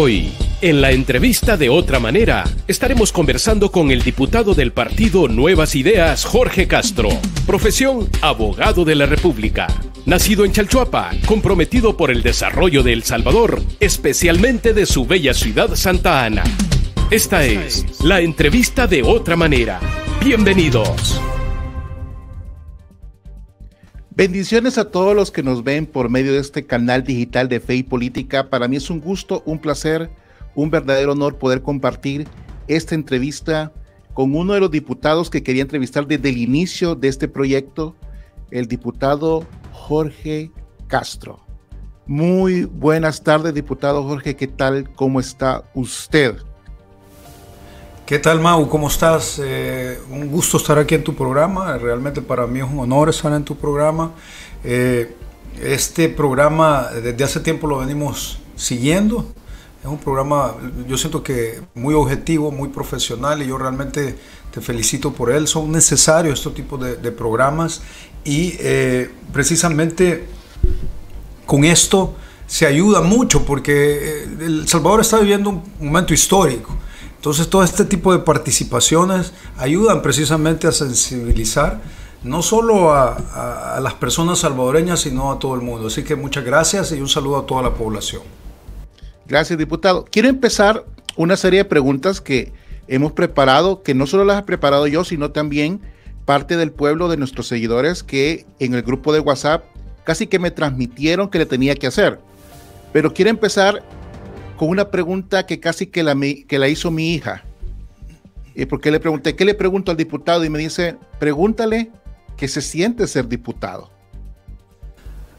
Hoy, en la entrevista de Otra Manera, estaremos conversando con el diputado del partido Nuevas Ideas, Jorge Castro. Profesión, abogado de la República. Nacido en Chalchuapa, comprometido por el desarrollo de El Salvador, especialmente de su bella ciudad Santa Ana. Esta es la entrevista de Otra Manera. Bienvenidos. Bendiciones a todos los que nos ven por medio de este canal digital de Fe y Política. Para mí es un gusto, un placer, un verdadero honor poder compartir esta entrevista con uno de los diputados que quería entrevistar desde el inicio de este proyecto, el diputado Jorge Castro. Muy buenas tardes, diputado Jorge. ¿Qué tal? ¿Cómo está usted? ¿Qué tal, Mau? ¿Cómo estás? Un gusto estar aquí en tu programa. Realmente para mí es un honor estar en tu programa. Este programa desde hace tiempo lo venimos siguiendo. Es un programa, yo siento que muy objetivo, muy profesional, y yo realmente te felicito por él. Son necesarios estos tipos de programas y precisamente con esto se ayuda mucho porque El Salvador está viviendo un momento histórico. Entonces todo este tipo de participaciones ayudan precisamente a sensibilizar no solo a las personas salvadoreñas, sino a todo el mundo. Así que muchas gracias y un saludo a toda la población. Gracias, diputado. Quiero empezar una serie de preguntas que hemos preparado, que no solo las he preparado yo, sino también parte del pueblo de nuestros seguidores que en el grupo de WhatsApp casi que me transmitieron que le tenía que hacer. Pero quiero empezar con una pregunta que casi que la hizo mi hija. Porque le pregunté, ¿qué le pregunto al diputado? Y me dice, pregúntale qué se siente ser diputado.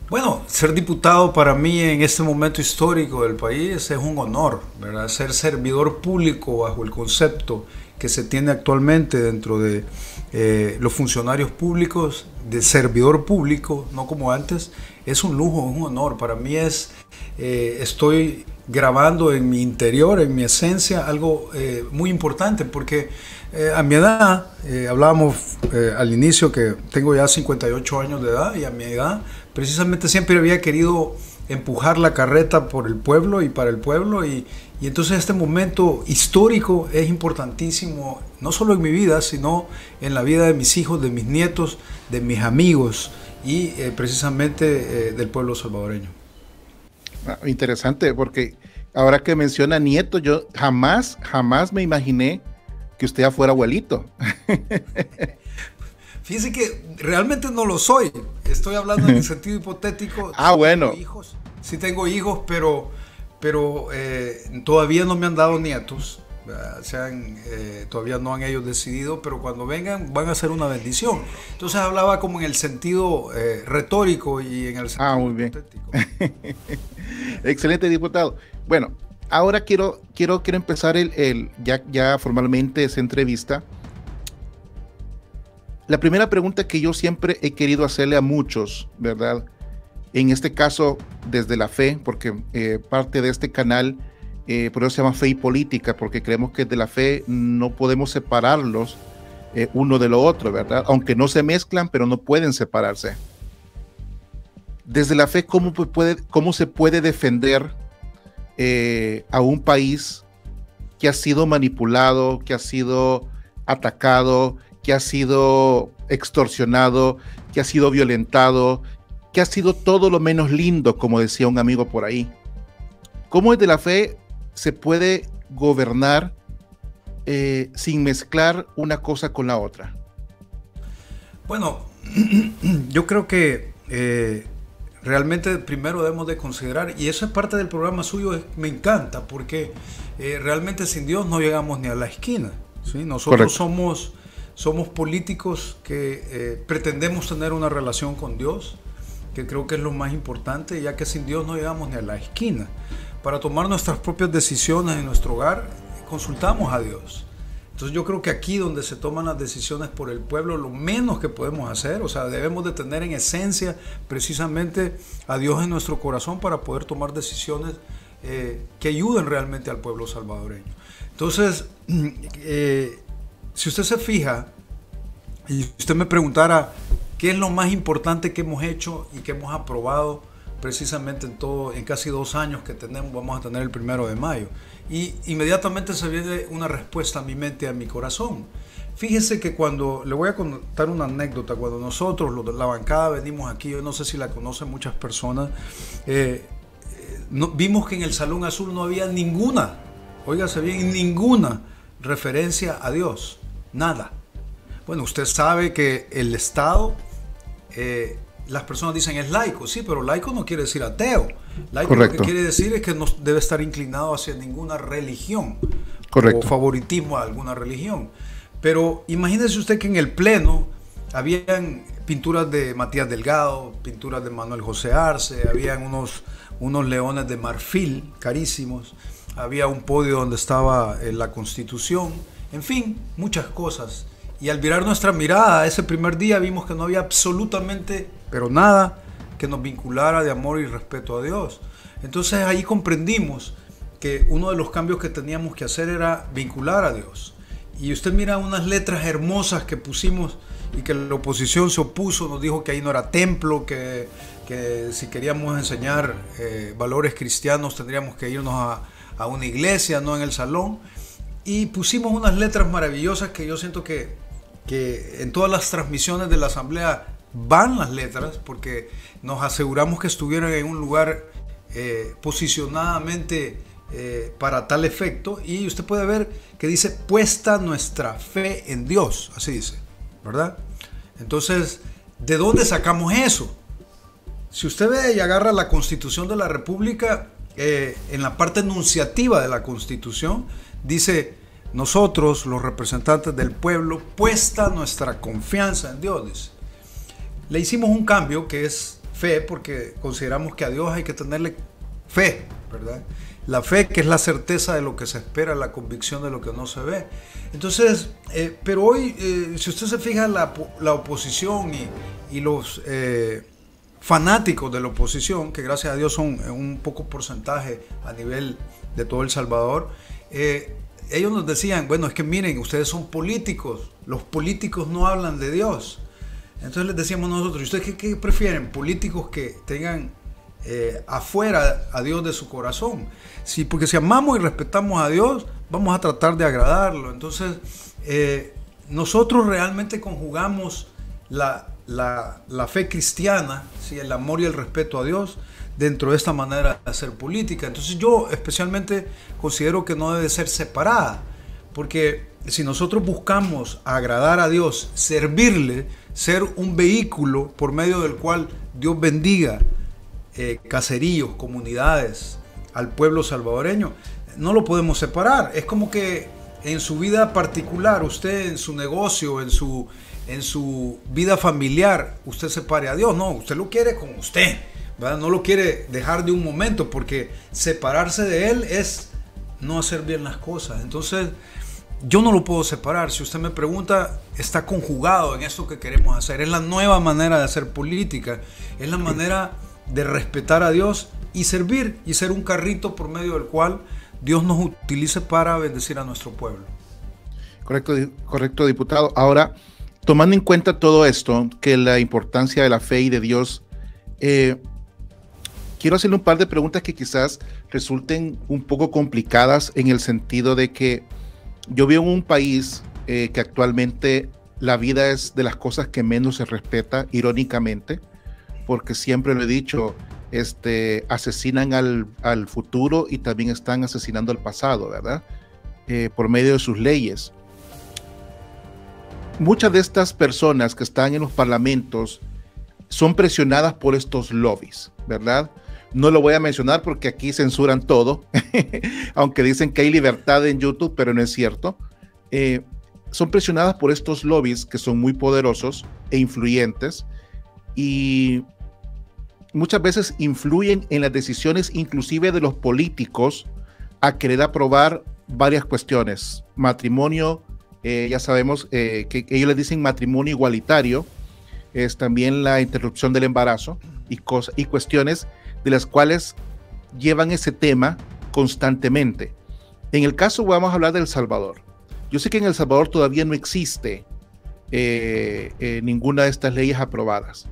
Bueno, ser diputado para mí en este momento histórico del país es un honor, ¿verdad? Ser servidor público bajo el concepto que se tiene actualmente dentro de los funcionarios públicos, de servidor público, no como antes, es un lujo, es un honor. Para mí estoy grabando en mi interior, en mi esencia, algo muy importante, porque a mi edad, hablábamos al inicio que tengo ya 58 años de edad, y a mi edad precisamente siempre había querido empujar la carreta por el pueblo y para el pueblo, y entonces este momento histórico es importantísimo, no solo en mi vida, sino en la vida de mis hijos, de mis nietos, de mis amigos y precisamente del pueblo salvadoreño. Interesante, porque ahora que menciona nietos, yo jamás me imaginé que usted ya fuera abuelito. Fíjese que realmente no lo soy. Estoy hablando en el sentido hipotético. Bueno. Sí tengo hijos, pero todavía no me han dado nietos. Todavía no han ellos decidido, pero cuando vengan van a ser una bendición. Entonces hablaba como en el sentido retórico y en el sentido muy bien. hipotético. Excelente, diputado. Bueno, ahora quiero empezar ya formalmente esa entrevista. La primera pregunta que yo siempre he querido hacerle a muchos, ¿verdad? En este caso, desde la fe, porque parte de este canal, por eso se llama Fe y Política, porque creemos que de la fe no podemos separarlos uno de lo otro, ¿verdad? Aunque no se mezclan, pero no pueden separarse. Desde la fe, ¿cómo se puede defender a un país que ha sido manipulado, que ha sido atacado, que ha sido extorsionado, que ha sido violentado, que ha sido todo lo menos lindo, como decía un amigo por ahí? ¿Cómo desde la fe se puede gobernar sin mezclar una cosa con la otra? Bueno, yo creo que realmente primero debemos de considerar, y eso es parte del programa suyo, me encanta, porque realmente sin Dios no llegamos ni a la esquina, ¿sí? Nosotros somos políticos que pretendemos tener una relación con Dios, que creo que es lo más importante, ya que sin Dios no llegamos ni a la esquina. Para tomar nuestras propias decisiones en nuestro hogar, consultamos a Dios. Entonces yo creo que aquí donde se toman las decisiones por el pueblo, lo menos que podemos hacer, o sea, debemos de tener en esencia precisamente a Dios en nuestro corazón para poder tomar decisiones que ayuden realmente al pueblo salvadoreño. Entonces, si usted se fija y usted me preguntara qué es lo más importante que hemos hecho y que hemos aprobado precisamente en casi 2 años que vamos a tener el 1 de mayo. Y inmediatamente se viene una respuesta a mi mente y a mi corazón. Fíjese que le voy a contar una anécdota, cuando nosotros, los de la bancada, venimos aquí, yo no sé si la conocen muchas personas, vimos que en el Salón Azul no había ninguna, óigase bien, ninguna referencia a Dios, nada. Bueno, usted sabe que el Estado, las personas dicen es laico, sí, pero laico no quiere decir ateo. Laico Correcto. Lo que quiere decir es que no debe estar inclinado hacia ninguna religión. Correcto. O favoritismo a alguna religión. Pero imagínese usted que en el Pleno habían pinturas de Matías Delgado, pinturas de Manuel José Arce, habían unos leones de marfil carísimos, había un podio donde estaba la Constitución, en fin, muchas cosas. Y al virar nuestra mirada ese primer día vimos que no había absolutamente, pero nada, que nos vinculara de amor y respeto a Dios. Entonces ahí comprendimos que uno de los cambios que teníamos que hacer era vincular a Dios. Y usted mira unas letras hermosas que pusimos y que la oposición se opuso, nos dijo que ahí no era templo, que si queríamos enseñar valores cristianos tendríamos que irnos a una iglesia, no en el salón. Y pusimos unas letras maravillosas que yo siento que en todas las transmisiones de la asamblea van las letras, porque nos aseguramos que estuvieran en un lugar posicionadamente para tal efecto. Y usted puede ver que dice puesta nuestra fe en Dios, así dice, ¿verdad? Entonces, ¿de dónde sacamos eso? Si usted ve y agarra la Constitución de la República, en la parte enunciativa de la Constitución dice: nosotros, los representantes del pueblo, puesta nuestra confianza en Dios, dice. Le hicimos un cambio que es fe, porque consideramos que a Dios hay que tenerle fe, ¿verdad? La fe, que es la certeza de lo que se espera, la convicción de lo que no se ve. Entonces, pero hoy, si usted se fija, la oposición y los fanáticos de la oposición, que gracias a Dios son un poco porcentaje a nivel de todo El Salvador, ellos nos decían, bueno, es que miren, ustedes son políticos, los políticos no hablan de Dios. Entonces les decíamos nosotros, ¿ustedes qué prefieren? ¿Políticos que tengan afuera a Dios de su corazón? Sí, porque si amamos y respetamos a Dios, vamos a tratar de agradarlo. Entonces, nosotros realmente conjugamos la fe cristiana, ¿sí? El amor y el respeto a Dios dentro de esta manera de hacer política. Entonces yo especialmente considero que no debe ser separada, porque si nosotros buscamos agradar a Dios, servirle, ser un vehículo por medio del cual Dios bendiga caseríos, comunidades, al pueblo salvadoreño, no lo podemos separar. Es como que en su vida particular, usted en su negocio, en su vida familiar, usted separe a Dios. No, usted lo quiere con usted, ¿verdad? No lo quiere dejar de un momento, porque separarse de Él es no hacer bien las cosas. Entonces, yo no lo puedo separar. Si usted me pregunta, está conjugado en esto que queremos hacer. Es la nueva manera de hacer política. Es la manera de respetar a Dios y servir y ser un carrito por medio del cual Dios nos utilice para bendecir a nuestro pueblo. Correcto, diputado. Ahora, tomando en cuenta todo esto, que la importancia de la fe y de Dios, quiero hacerle un par de preguntas que quizás resulten un poco complicadas, en el sentido de que yo vivo en un país que actualmente la vida es de las cosas que menos se respeta, irónicamente, porque siempre lo he dicho, asesinan al futuro y también están asesinando al pasado, ¿verdad? Por medio de sus leyes. Muchas de estas personas que están en los parlamentos son presionadas por estos lobbies, ¿verdad? No lo voy a mencionar porque aquí censuran todo, aunque dicen que hay libertad en YouTube, pero no es cierto. Son presionadas por estos lobbies que son muy poderosos e influyentes, y muchas veces influyen en las decisiones inclusive de los políticos a querer aprobar varias cuestiones. Matrimonio, ya sabemos que ellos les dicen matrimonio igualitario, es también la interrupción del embarazo y cuestiones de las cuales llevan ese tema constantemente. En el caso, vamos a hablar de El Salvador. Yo sé que en El Salvador todavía no existe ninguna de estas leyes aprobadas,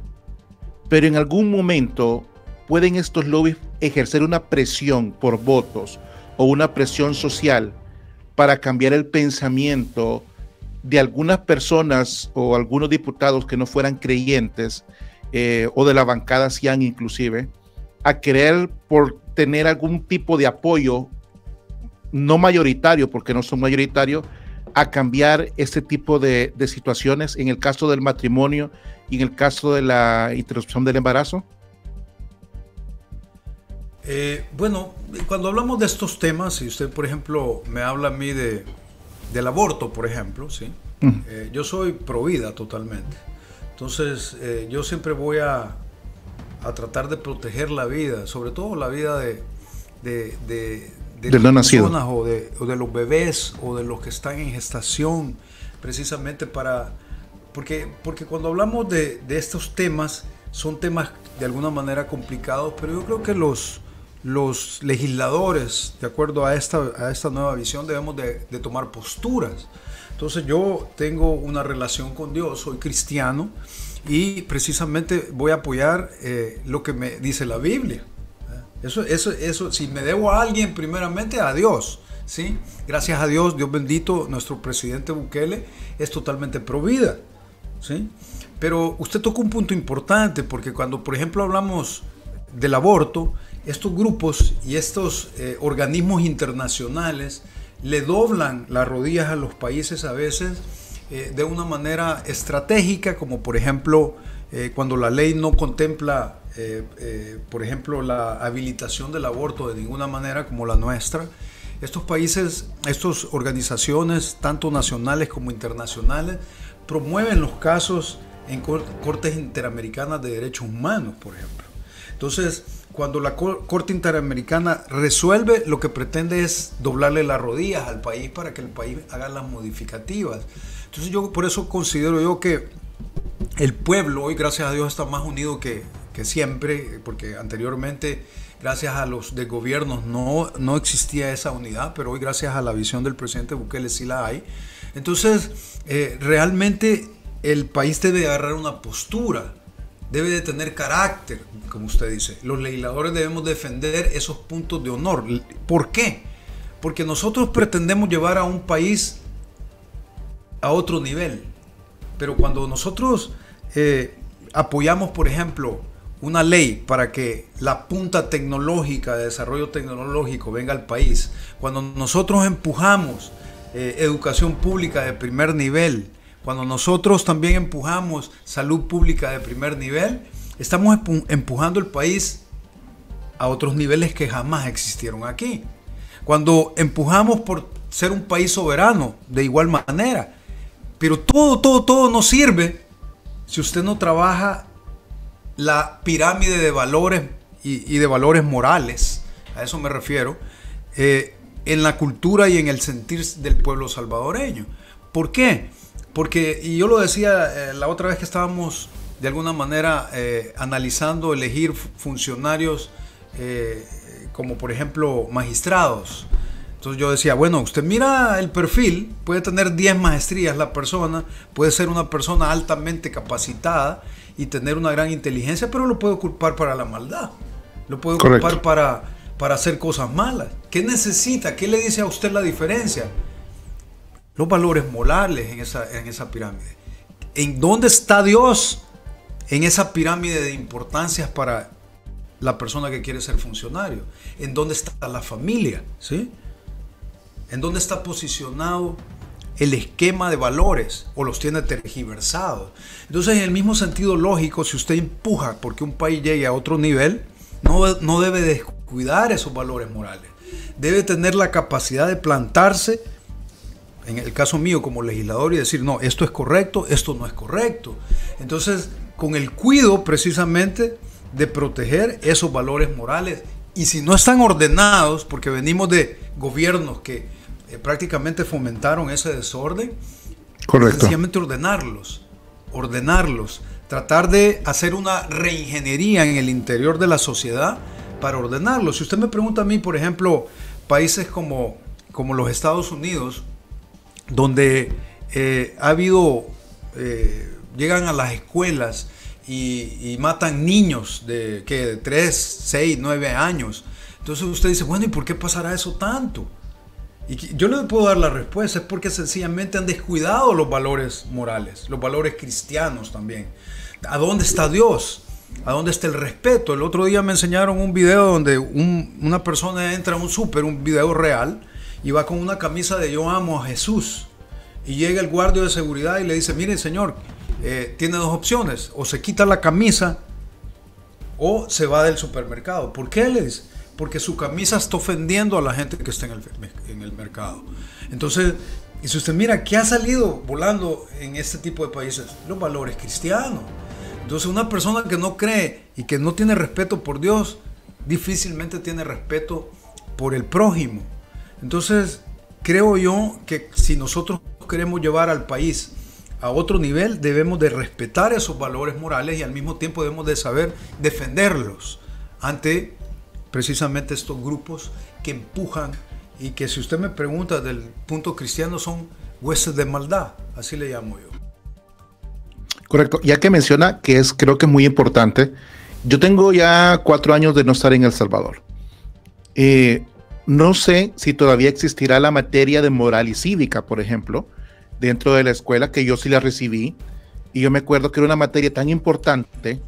pero en algún momento pueden estos lobbies ejercer una presión por votos o una presión social para cambiar el pensamiento de algunas personas o algunos diputados que no fueran creyentes o de la bancada cian inclusive, a querer por tener algún tipo de apoyo no mayoritario, porque no son mayoritarios, a cambiar este tipo de situaciones en el caso del matrimonio y en el caso de la interrupción del embarazo? Bueno, cuando hablamos de estos temas, si usted, por ejemplo, me habla a mí del aborto, por ejemplo, ¿sí? Yo soy pro vida totalmente. Entonces, yo siempre voy a tratar de proteger la vida, sobre todo la vida de las no nacido, personas o de los bebés o de los que están en gestación, precisamente porque cuando hablamos de estos temas, son temas de alguna manera complicados, pero yo creo que los legisladores, de acuerdo a esta nueva visión, debemos de tomar posturas. Entonces yo tengo una relación con Dios, soy cristiano y precisamente voy a apoyar lo que me dice la Biblia. Eso, si me debo a alguien, primeramente a Dios, ¿sí? Gracias a Dios, Dios bendito, nuestro presidente Bukele es totalmente pro vida, ¿sí? Pero usted tocó un punto importante, porque cuando, por ejemplo, hablamos del aborto, estos grupos y estos organismos internacionales le doblan las rodillas a los países a veces de una manera estratégica, como por ejemplo cuando la ley no contempla por ejemplo la habilitación del aborto de ninguna manera, como la nuestra. Estos países, estas organizaciones tanto nacionales como internacionales promueven los casos en cortes interamericanas de derechos humanos, por ejemplo. Entonces, cuando la Corte Interamericana resuelve, lo que pretende es doblarle las rodillas al país para que el país haga las modificativas. Entonces yo por eso considero yo que el pueblo hoy, gracias a Dios, está más unido que siempre, porque anteriormente, gracias a los de gobiernos, no existía esa unidad, pero hoy, gracias a la visión del presidente Bukele, sí la hay. Entonces, realmente el país debe agarrar una postura, debe de tener carácter, como usted dice. Los legisladores debemos defender esos puntos de honor. ¿Por qué? Porque nosotros pretendemos llevar a un país a otro nivel, pero cuando nosotros apoyamos, por ejemplo, una ley para que la punta tecnológica de desarrollo tecnológico venga al país, cuando nosotros empujamos educación pública de primer nivel, cuando nosotros también empujamos salud pública de primer nivel, estamos empujando el país a otros niveles que jamás existieron aquí. Cuando empujamos por ser un país soberano, de igual manera. Pero todo no sirve si usted no trabaja la pirámide de valores y de valores morales, a eso me refiero, en la cultura y en el sentir del pueblo salvadoreño. ¿Por qué? Porque, y yo lo decía la otra vez que estábamos de alguna manera analizando elegir funcionarios como por ejemplo magistrados. Entonces yo decía, bueno, usted mira el perfil, puede tener 10 maestrías la persona, puede ser una persona altamente capacitada y tener una gran inteligencia, pero lo puede ocupar para la maldad, lo puede ocupar para hacer cosas malas. ¿Qué necesita? ¿Qué le dice a usted la diferencia? Los valores morales en esa pirámide. ¿En dónde está Dios en esa pirámide de importancias para la persona que quiere ser funcionario? ¿En dónde está la familia? ¿Sí? ¿En dónde está posicionado el esquema de valores o los tiene tergiversados? Entonces, en el mismo sentido lógico, si usted empuja porque un país llegue a otro nivel, no debe descuidar esos valores morales. Debe tener la capacidad de plantarse, en el caso mío como legislador, y decir, no, esto es correcto, esto no es correcto. Entonces, con el cuidado precisamente de proteger esos valores morales. Y si no están ordenados, porque venimos de gobiernos que prácticamente fomentaron ese desorden, sencillamente ordenarlos, tratar de hacer una reingeniería en el interior de la sociedad para ordenarlos. Si usted me pregunta a mí, por ejemplo, países como los Estados Unidos, donde ha habido, llegan a las escuelas y matan niños de 3, 6, 9 años. Entonces usted dice, bueno, ¿y por qué pasará eso tanto? Y yo le puedo dar la respuesta, es porque sencillamente han descuidado los valores morales, los valores cristianos también. ¿A dónde está Dios? ¿A dónde está el respeto? El otro día me enseñaron un video donde una persona entra a un súper, un video real, y va con una camisa de "Yo amo a Jesús". Y llega el guardia de seguridad y le dice, mire señor, tiene dos opciones, o se quita la camisa o se va del supermercado. ¿Por qué? Le dice, porque su camisa está ofendiendo a la gente que está en el mercado. Entonces, y si usted mira, ¿qué ha salido volando en este tipo de países? Los valores cristianos. Entonces, una persona que no cree y que no tiene respeto por Dios, difícilmente tiene respeto por el prójimo. Entonces, creo yo que si nosotros queremos llevar al país a otro nivel, debemos de respetar esos valores morales y al mismo tiempo debemos de saber defenderlos ante precisamente estos grupos que empujan y que, si usted me pregunta del punto cristiano, son huestes de maldad, así le llamo yo. Correcto, ya que menciona que creo que es muy importante, yo tengo ya 4 años de no estar en El Salvador. No sé si todavía existirá la materia de moral y cívica, por ejemplo, dentro de la escuela, que yo sí la recibí, y yo me acuerdo que era una materia tan importante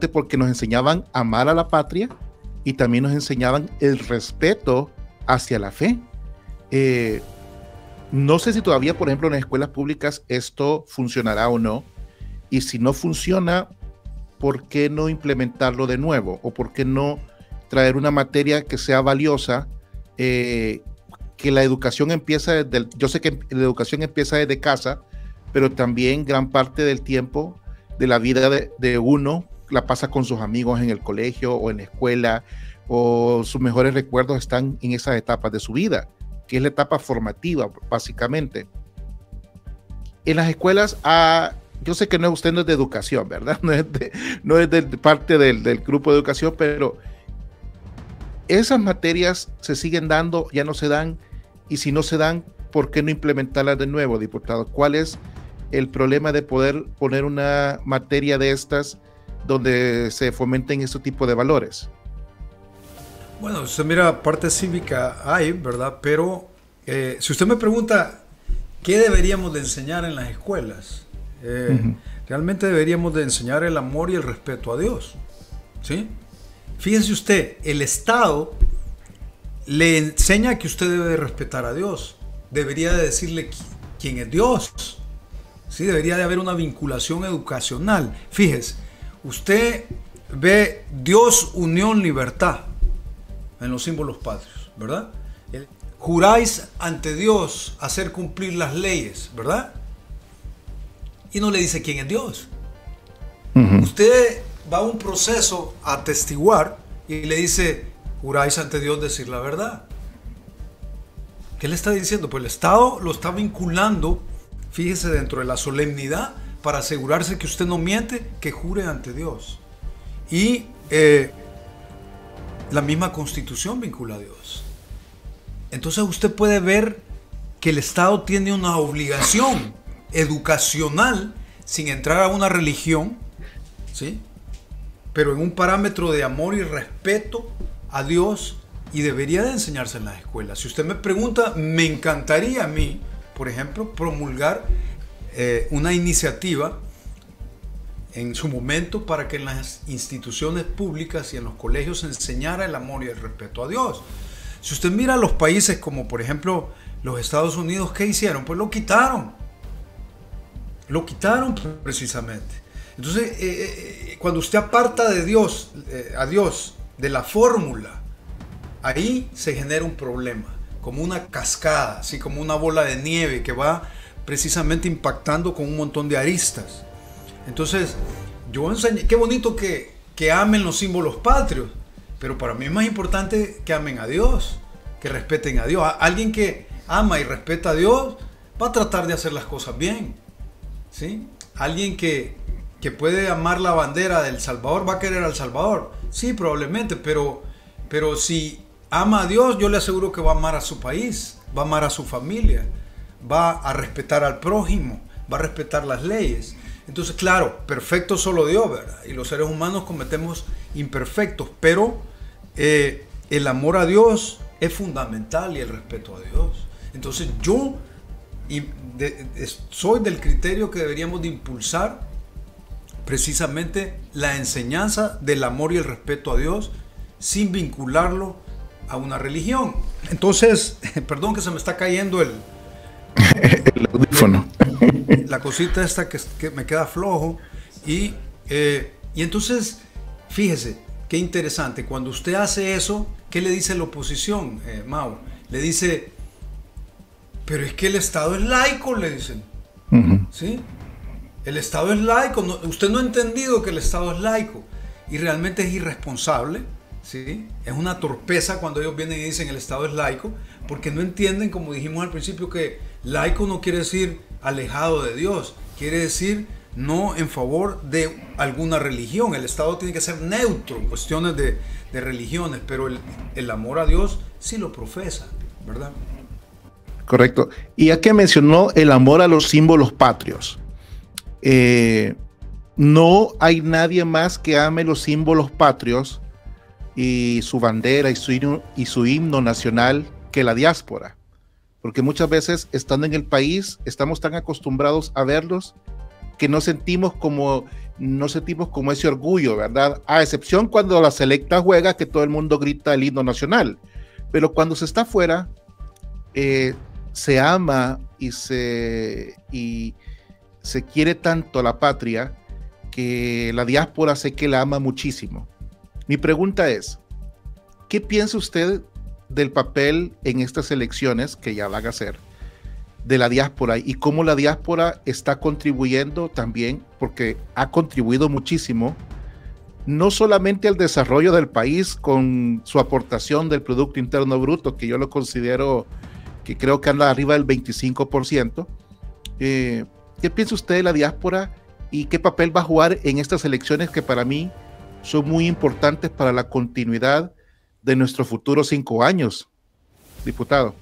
porque nos enseñaban a amar a la patria y también nos enseñaban el respeto hacia la fe. No sé si todavía, por ejemplo, en las escuelas públicas esto funcionará o no, y si no funciona, ¿por qué no implementarlo de nuevo? ¿O por qué no traer una materia que sea valiosa? Que la educación empieza yo sé que la educación empieza desde casa, pero también gran parte del tiempo de la vida de uno la pasa con sus amigos en el colegio o en la escuela, o sus mejores recuerdos están en esas etapas de su vida, que es la etapa formativa, básicamente. En las escuelas, yo sé que usted no es de educación, ¿verdad? No es de parte del grupo de educación, pero esas materias se siguen dando, ya no se dan, y si no se dan, ¿por qué no implementarlas de nuevo, diputado? ¿Cuál es el problema de poder poner una materia de estas donde se fomenten este tipo de valores? Bueno, usted mira, parte cívica hay, ¿verdad? Pero si usted me pregunta qué deberíamos de enseñar en las escuelas, realmente deberíamos de enseñar el amor y el respeto a Dios, ¿sí? Fíjese usted, el Estado le enseña que usted debe de respetar a Dios, debería de decirle quién es Dios, ¿sí? Debería de haber una vinculación educacional. Fíjese, usted ve Dios, unión, libertad en los símbolos patrios, ¿verdad? Juráis ante Dios hacer cumplir las leyes, ¿verdad? Y no le dice quién es Dios. Usted va a un proceso a atestiguar y le dice, juráis ante Dios decir la verdad. ¿Qué le está diciendo? Pues el Estado lo está vinculando, fíjese, dentro de la solemnidad, para asegurarse que usted no miente, que jure ante Dios. Y la misma Constitución vincula a Dios. Entonces usted puede ver que el Estado tiene una obligación educacional sin entrar a una religión, ¿sí? Pero en un parámetro de amor y respeto a Dios, y debería de enseñarse en las escuelas. Si usted me pregunta, me encantaría a mí, por ejemplo, promulgar una iniciativa en su momento para que en las instituciones públicas y en los colegios se enseñara el amor y el respeto a Dios. Si usted mira los países como, por ejemplo, los Estados Unidos, ¿qué hicieron? Pues lo quitaron. Lo quitaron precisamente. Entonces, cuando usted aparta de Dios, a Dios de la fórmula, ahí se genera un problema, como una cascada, así como una bola de nieve que va precisamente impactando con un montón de aristas. Entonces, yo enseñé, qué bonito que amen los símbolos patrios, pero para mí es más importante que amen a Dios, que respeten a Dios. Alguien que ama y respeta a Dios va a tratar de hacer las cosas bien, ¿sí? Alguien que puede amar la bandera del Salvador va a querer al Salvador, sí, probablemente, pero si ama a Dios, yo le aseguro que va a amar a su país, va a amar a su familia, va a respetar al prójimo, va a respetar las leyes. Entonces, claro, perfecto solo Dios, ¿verdad? Y los seres humanos cometemos imperfectos, pero el amor a Dios es fundamental y el respeto a Dios. Entonces yo soy del criterio que deberíamos de impulsar precisamente la enseñanza del amor y el respeto a Dios sin vincularlo a una religión. Entonces, perdón que se me está cayendo el audífono. La cosita esta que me queda flojo. Y entonces, fíjese, qué interesante. Cuando usted hace eso, ¿qué le dice la oposición, Mau? Le dice, pero es que el Estado es laico, le dicen. ¿Sí? El Estado es laico. No, usted no ha entendido que el Estado es laico. Y realmente es irresponsable. ¿Sí? Es una torpeza cuando ellos vienen y dicen el Estado es laico, porque no entienden, como dijimos al principio, que laico no quiere decir alejado de Dios, quiere decir no en favor de alguna religión. El Estado tiene que ser neutro en cuestiones de religiones, pero el amor a Dios sí lo profesa, ¿verdad? Correcto. Y ya que mencionó el amor a los símbolos patrios, no hay nadie más que ame los símbolos patrios y su bandera y su himno nacional que la diáspora, porque muchas veces estando en el país estamos tan acostumbrados a verlos que no sentimos como ese orgullo, ¿verdad? A excepción cuando la selecta juega, que todo el mundo grita el himno nacional, pero cuando se está afuera se ama y se quiere tanto a la patria que la diáspora sé que la ama muchísimo. Mi pregunta es, ¿qué piensa usted del papel en estas elecciones que ya van a ser de la diáspora y cómo la diáspora está contribuyendo también, porque ha contribuido muchísimo, no solamente al desarrollo del país con su aportación del Producto Interno Bruto, que yo lo considero que creo que anda arriba del 25%? ¿Qué piensa usted de la diáspora y qué papel va a jugar en estas elecciones que para mí son muy importantes para la continuidad de nuestros futuros 5 años, diputado?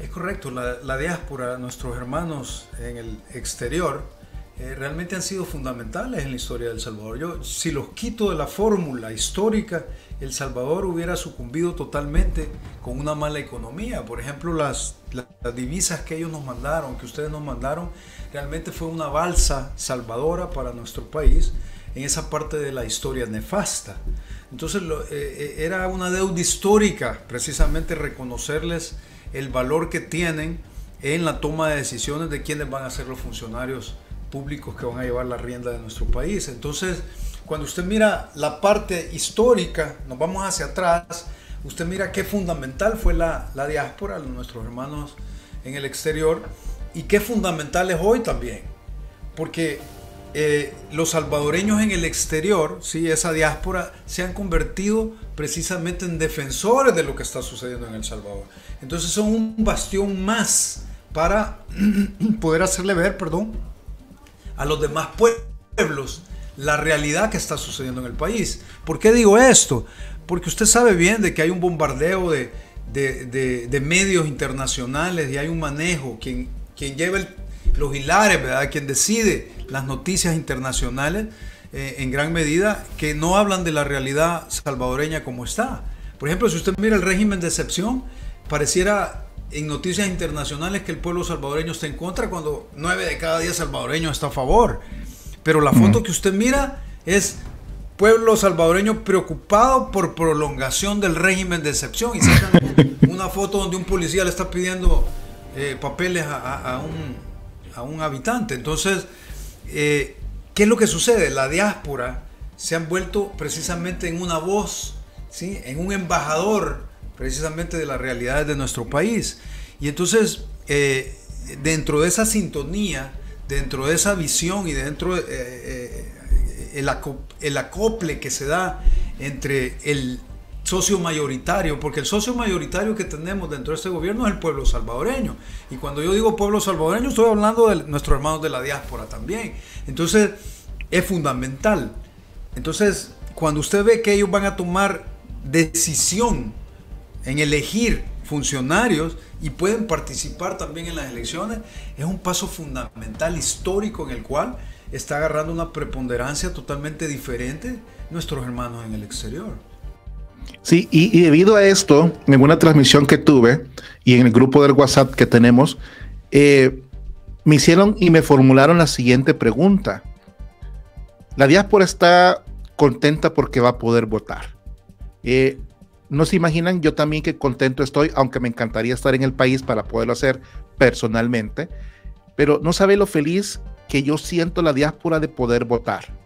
Es correcto, la diáspora, nuestros hermanos en el exterior, realmente han sido fundamentales en la historia de El Salvador. Yo, si los quito de la fórmula histórica, El Salvador hubiera sucumbido totalmente con una mala economía. Por ejemplo, las divisas que ellos nos mandaron, que ustedes nos mandaron, realmente fue una balsa salvadora para nuestro país en esa parte de la historia nefasta. Entonces era una deuda histórica precisamente reconocerles el valor que tienen en la toma de decisiones de quiénes van a ser los funcionarios públicos que van a llevar la rienda de nuestro país. Entonces, cuando usted mira la parte histórica, nos vamos hacia atrás, usted mira qué fundamental fue la diáspora, nuestros hermanos en el exterior, y qué fundamental es hoy también, porque los salvadoreños en el exterior, ¿sí? Esa diáspora, se han convertido precisamente en defensores de lo que está sucediendo en El Salvador. Entonces son un bastión más para poder hacerle ver, a los demás pueblos la realidad que está sucediendo en el país. ¿Por qué digo esto? Porque usted sabe bien de que hay un bombardeo de medios internacionales y hay un manejo, quien lleva los hilares, ¿verdad? Quien decide las noticias internacionales en gran medida, que no hablan de la realidad salvadoreña como está. Por ejemplo, si usted mira el régimen de excepción, pareciera en noticias internacionales que el pueblo salvadoreño está en contra, cuando 9 de cada 10 salvadoreños está a favor. Pero la foto que usted mira es pueblo salvadoreño preocupado por prolongación del régimen de excepción, y sacan una foto donde un policía le está pidiendo papeles a un habitante. Entonces, ¿qué es lo que sucede? La diáspora se han vuelto precisamente en una voz, ¿sí? En un embajador precisamente de las realidades de nuestro país. Y entonces, dentro de esa sintonía, dentro de esa visión y dentro el acople que se da entre el socio mayoritario, porque el socio mayoritario que tenemos dentro de este gobierno es el pueblo salvadoreño, y cuando yo digo pueblo salvadoreño estoy hablando de nuestros hermanos de la diáspora también. Entonces es fundamental. Entonces, cuando usted ve que ellos van a tomar decisión en elegir funcionarios y pueden participar también en las elecciones, es un paso fundamental, histórico, en el cual está agarrando una preponderancia totalmente diferente nuestros hermanos en el exterior. Sí, y debido a esto, en una transmisión que tuve y en el grupo del WhatsApp que tenemos, me hicieron y me formularon la siguiente pregunta. La diáspora está contenta porque va a poder votar. No se imaginan yo también qué contento estoy, aunque me encantaría estar en el país para poderlo hacer personalmente, pero no sabe lo feliz que yo siento la diáspora de poder votar.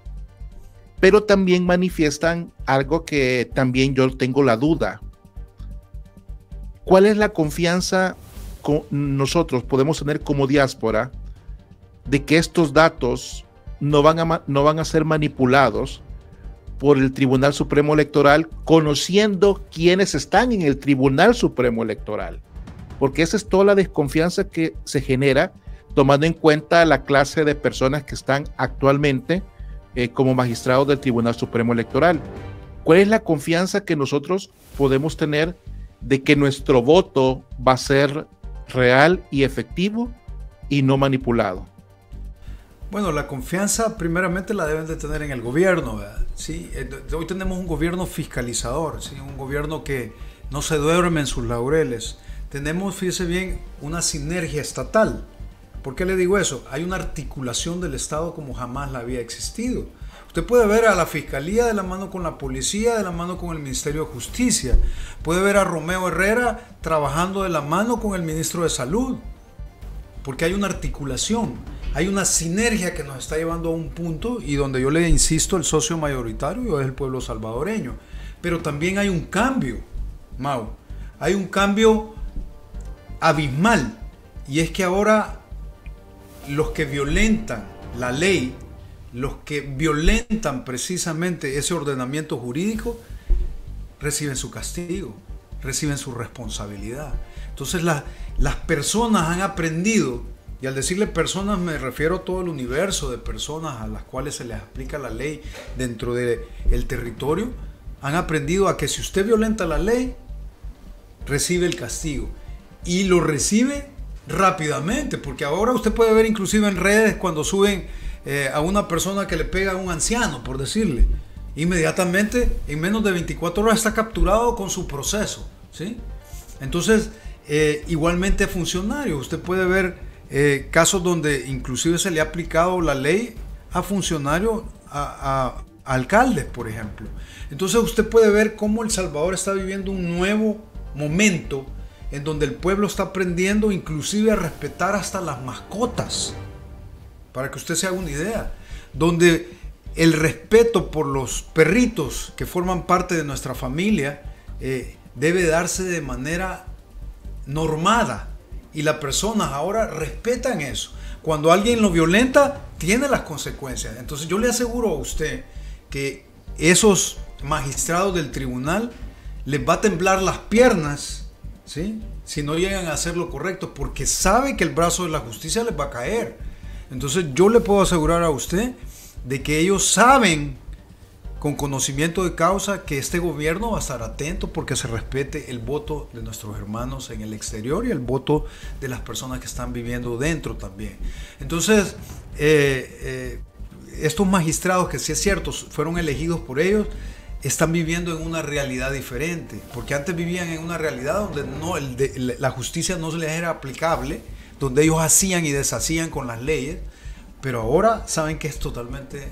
Pero también manifiestan algo que también yo tengo la duda. ¿Cuál es la confianza que nosotros podemos tener como diáspora de que estos datos no van a ser manipulados por el Tribunal Supremo Electoral, conociendo quiénes están en el Tribunal Supremo Electoral? Porque esa es toda la desconfianza que se genera, tomando en cuenta la clase de personas que están actualmente como magistrados del Tribunal Supremo Electoral. ¿Cuál es la confianza que nosotros podemos tener de que nuestro voto va a ser real y efectivo y no manipulado? Bueno, la confianza primeramente la deben de tener en el gobierno, ¿verdad? ¿Sí? Hoy tenemos un gobierno fiscalizador, ¿sí? Un gobierno que no se duerme en sus laureles. Tenemos, fíjese bien, una sinergia estatal. ¿Por qué le digo eso? Hay una articulación del Estado como jamás la había existido. Usted puede ver a la Fiscalía de la mano con la Policía, de la mano con el Ministerio de Justicia. Puede ver a Romeo Herrera trabajando de la mano con el Ministro de Salud. Porque hay una articulación, hay una sinergia que nos está llevando a un punto, y donde yo le insisto, el socio mayoritario es el pueblo salvadoreño. Pero también hay un cambio, Mau. Hay un cambio abismal. Y es que ahora los que violentan la ley, los que violentan precisamente ese ordenamiento jurídico, reciben su castigo, reciben su responsabilidad. Entonces las personas han aprendido, y al decirle personas me refiero a todo el universo de personas a las cuales se les aplica la ley dentro del territorio, han aprendido a que si usted violenta la ley, recibe el castigo, y lo recibe rápidamente, porque ahora usted puede ver inclusive en redes cuando suben a una persona que le pega a un anciano, por decirle, inmediatamente en menos de 24 horas está capturado con su proceso, ¿sí? Entonces, igualmente funcionarios, usted puede ver casos donde inclusive se le ha aplicado la ley a funcionarios, a alcaldes, por ejemplo. Entonces usted puede ver cómo El Salvador está viviendo un nuevo momento en donde el pueblo está aprendiendo inclusive a respetar hasta las mascotas, para que usted se haga una idea, donde el respeto por los perritos que forman parte de nuestra familia debe darse de manera normada, y las personas ahora respetan eso. Cuando alguien lo violenta, tiene las consecuencias. Entonces yo le aseguro a usted que esos magistrados del tribunal les va a temblar las piernas, ¿sí?, si no llegan a hacer lo correcto, porque sabe que el brazo de la justicia les va a caer. Entonces yo le puedo asegurar a usted de que ellos saben con conocimiento de causa que este gobierno va a estar atento porque se respete el voto de nuestros hermanos en el exterior y el voto de las personas que están viviendo dentro también. Entonces estos magistrados, que sí es cierto, fueron elegidos por ellos, están viviendo en una realidad diferente, porque antes vivían en una realidad donde la justicia no se les era aplicable, donde ellos hacían y deshacían con las leyes, pero ahora saben que es totalmente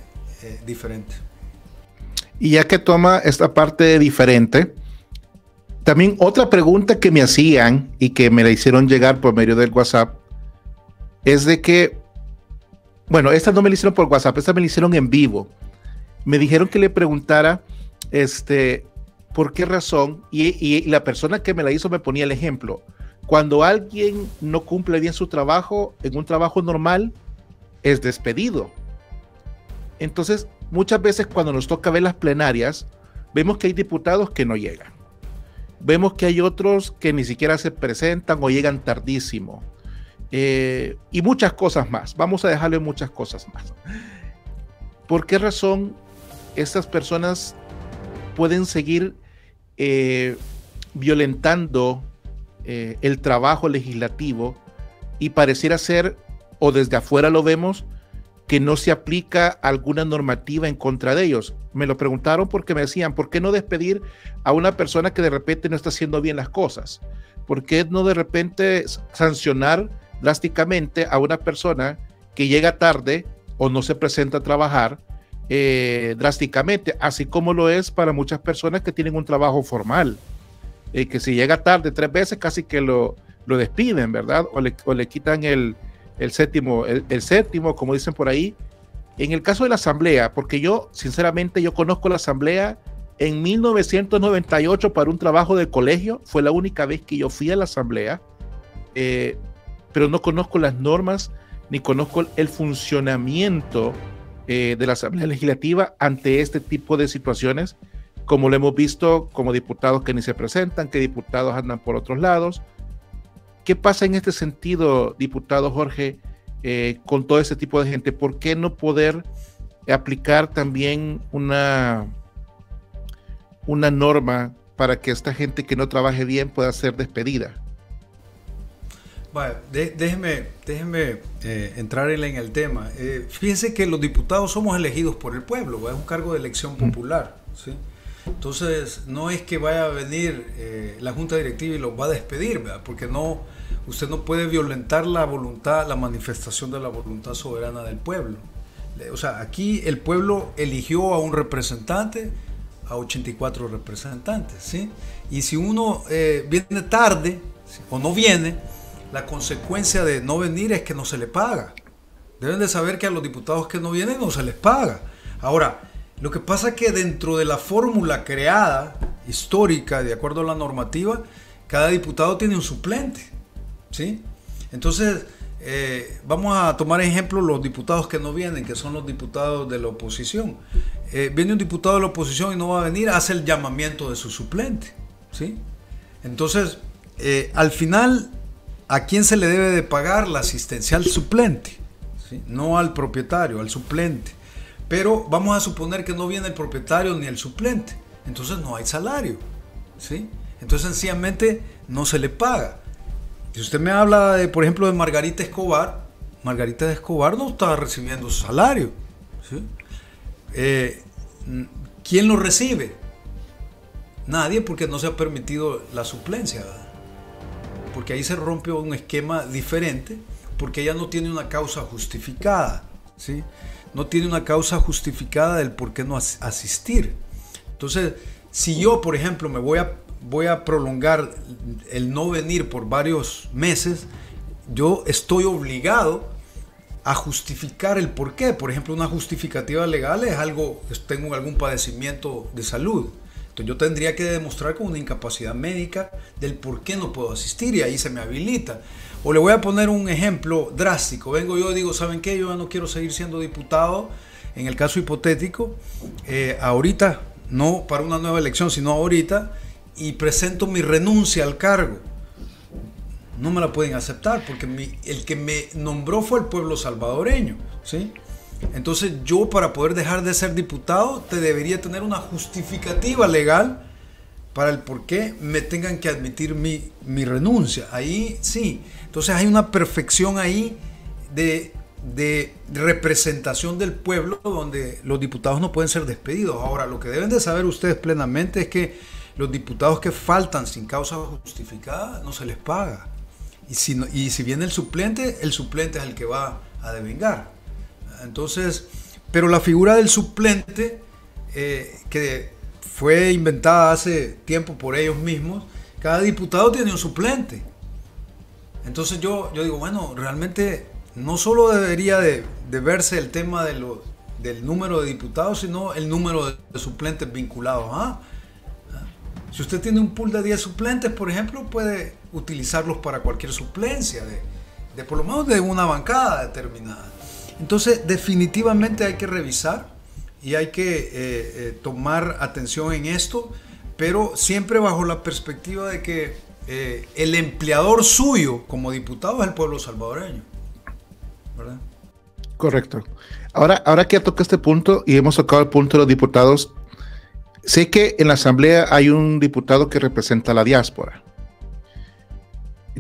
diferente. Y ya que toma esta parte diferente, también otra pregunta que me hacían y que me la hicieron llegar por medio del WhatsApp es de que, bueno, esta no me la hicieron por WhatsApp, esta me la hicieron en vivo. Me dijeron que le preguntara por qué razón, y la persona que me la hizo me ponía el ejemplo. Cuando alguien no cumple bien su trabajo, en un trabajo normal, es despedido. Entonces, muchas veces cuando nos toca ver las plenarias, vemos que hay diputados que no llegan. Vemos que hay otros que ni siquiera se presentan o llegan tardísimo. Y muchas cosas más. Vamos a dejarle muchas cosas más. ¿Por qué razón estas personas pueden seguir violentando el trabajo legislativo y pareciera ser, o desde afuera lo vemos, que no se aplica alguna normativa en contra de ellos. Me lo preguntaron porque me decían, ¿por qué no despedir a una persona que de repente no está haciendo bien las cosas? ¿Por qué no de repente sancionar drásticamente a una persona que llega tarde o no se presenta a trabajar drásticamente? Así como lo es para muchas personas que tienen un trabajo formal, que si llega tarde 3 veces casi que lo despiden, ¿verdad? O le quitan el séptimo, como dicen por ahí. En el caso de la asamblea, porque yo, sinceramente, yo conozco la asamblea en 1998 para un trabajo de colegio, fue la única vez que yo fui a la asamblea, pero no conozco las normas, ni conozco el funcionamiento de la asamblea legislativa ante este tipo de situaciones, como lo hemos visto como diputados que ni se presentan, que diputados andan por otros lados. ¿Qué pasa en este sentido, diputado Jorge, con todo ese tipo de gente? ¿Por qué no poder aplicar también una norma para que esta gente que no trabaje bien pueda ser despedida? Vaya, déjeme entrar en el tema. Fíjense que los diputados somos elegidos por el pueblo, ¿va? Es un cargo de elección popular, ¿sí? Entonces, no es que vaya a venir la junta directiva y los va a despedir, ¿verdad? Porque usted no puede violentar la voluntad, la manifestación de la voluntad soberana del pueblo. O sea, aquí el pueblo eligió a un representante, a 84 representantes, ¿sí? Y si uno viene tarde, ¿sí?, o no viene, la consecuencia de no venir es que no se le paga. Deben de saber que a los diputados que no vienen no se les paga. Ahora, lo que pasa es que dentro de la fórmula creada, histórica, de acuerdo a la normativa, cada diputado tiene un suplente, ¿sí? Entonces, vamos a tomar ejemplo los diputados que no vienen, que son los diputados de la oposición. Viene un diputado de la oposición y no va a venir, hace el llamamiento de su suplente, ¿sí? Entonces, al final, ¿a quién se le debe de pagar la asistencia? Al suplente, ¿sí? No al propietario, al suplente. Pero vamos a suponer que no viene el propietario ni el suplente, entonces no hay salario, ¿sí? Entonces sencillamente no se le paga. Si usted me habla, por ejemplo, de Margarita Escobar no está recibiendo su salario, ¿sí? ¿Quién lo recibe? Nadie, porque no se ha permitido la suplencia, ¿verdad? Porque ahí se rompe un esquema diferente, porque ella no tiene una causa justificada, ¿sí? No tiene una causa justificada del por qué no asistir. Entonces, si yo, por ejemplo, me voy a prolongar el no venir por varios meses, yo estoy obligado a justificar el por qué. Por ejemplo, una justificativa legal es algo, tengo algún padecimiento de salud. Entonces yo tendría que demostrar con una incapacidad médica del por qué no puedo asistir, y ahí se me habilita. O le voy a poner un ejemplo drástico. Vengo yo y digo, ¿saben qué? Yo ya no quiero seguir siendo diputado, en el caso hipotético, ahorita, no para una nueva elección, sino ahorita, y presento mi renuncia al cargo. No me la pueden aceptar, porque el que me nombró fue el pueblo salvadoreño, ¿sí? Entonces yo, para poder dejar de ser diputado, debería tener una justificativa legal para el por qué me tengan que admitir mi renuncia. Ahí sí. Entonces hay una perfección ahí de representación del pueblo, donde los diputados no pueden ser despedidos. Ahora, lo que deben de saber ustedes plenamente es que los diputados que faltan sin causa justificada no se les paga. Y si viene el suplente es el que va a devengar. Entonces, pero la figura del suplente, que fue inventada hace tiempo por ellos mismos, cada diputado tiene un suplente. Entonces yo digo, bueno, realmente no solo debería de verse el tema del número de diputados, sino el número de suplentes vinculados. Si usted tiene un pool de 10 suplentes, por ejemplo, puede utilizarlos para cualquier suplencia, de por lo menos de una bancada determinada. Entonces, definitivamente hay que revisar y hay que tomar atención en esto, pero siempre bajo la perspectiva de que el empleador suyo como diputado es el pueblo salvadoreño, ¿verdad? Correcto. Ahora que toca este punto y hemos tocado el punto de los diputados, sé que en la asamblea hay un diputado que representa a la diáspora.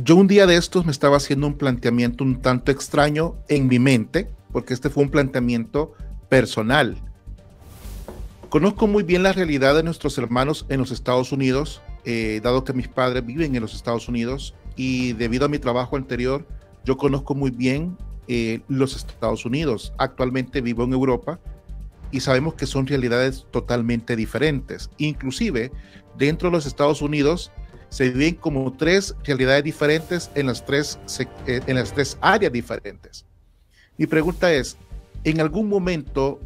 Yo un día de estos me estaba haciendo un planteamiento un tanto extraño en mi mente, porque este fue un planteamiento personal. Conozco muy bien la realidad de nuestros hermanos en los Estados Unidos, dado que mis padres viven en los Estados Unidos y debido a mi trabajo anterior, yo conozco muy bien los Estados Unidos. Actualmente vivo en Europa y sabemos que son realidades totalmente diferentes. Inclusive, dentro de los Estados Unidos se viven como 3 realidades diferentes en las tres áreas diferentes. Mi pregunta es, ¿en algún momento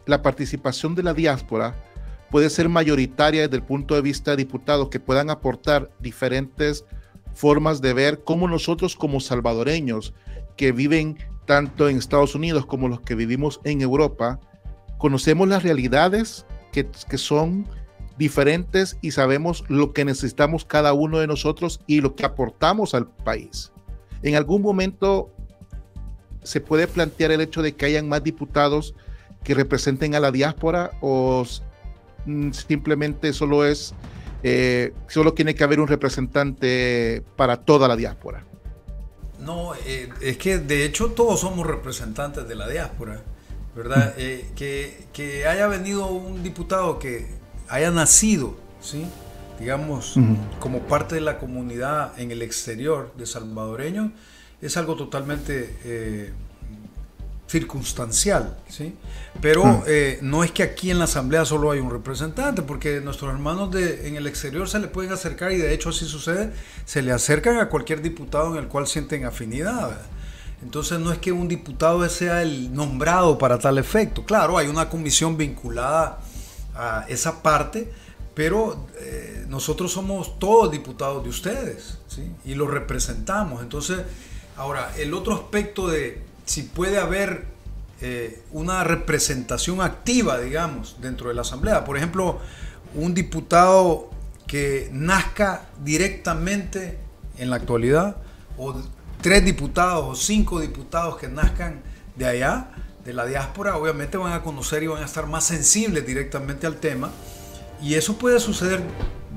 la participación de la diáspora puede ser mayoritaria desde el punto de vista de diputados que puedan aportar diferentes formas de ver cómo nosotros como salvadoreños que viven tanto en Estados Unidos como los que vivimos en Europa, conocemos las realidades que son diferentes y sabemos lo que necesitamos cada uno de nosotros y lo que aportamos al país? ¿En algún momento se puede plantear el hecho de que hayan más diputados que representen a la diáspora o simplemente solo tiene que haber un representante para toda la diáspora? No, es que de hecho todos somos representantes de la diáspora, ¿verdad? Que haya venido un diputado que haya nacido, ¿sí? Digamos, como parte de la comunidad en el exterior de salvadoreños, es algo totalmente circunstancial, ¿sí? Pero no es que aquí en la asamblea solo hay un representante, porque nuestros hermanos en el exterior se le pueden acercar, y de hecho así sucede, se le acercan a cualquier diputado en el cual sienten afinidad, ¿verdad? Entonces no es que un diputado sea el nombrado para tal efecto. Claro, hay una comisión vinculada a esa parte, pero nosotros somos todos diputados de ustedes, ¿sí? Y los representamos. Entonces, ahora, el otro aspecto de si puede haber una representación activa, digamos, dentro de la asamblea. Por ejemplo, un diputado que nazca directamente en la actualidad, o 3 diputados o 5 diputados que nazcan de allá, de la diáspora, obviamente van a conocer y van a estar más sensibles directamente al tema, y eso puede suceder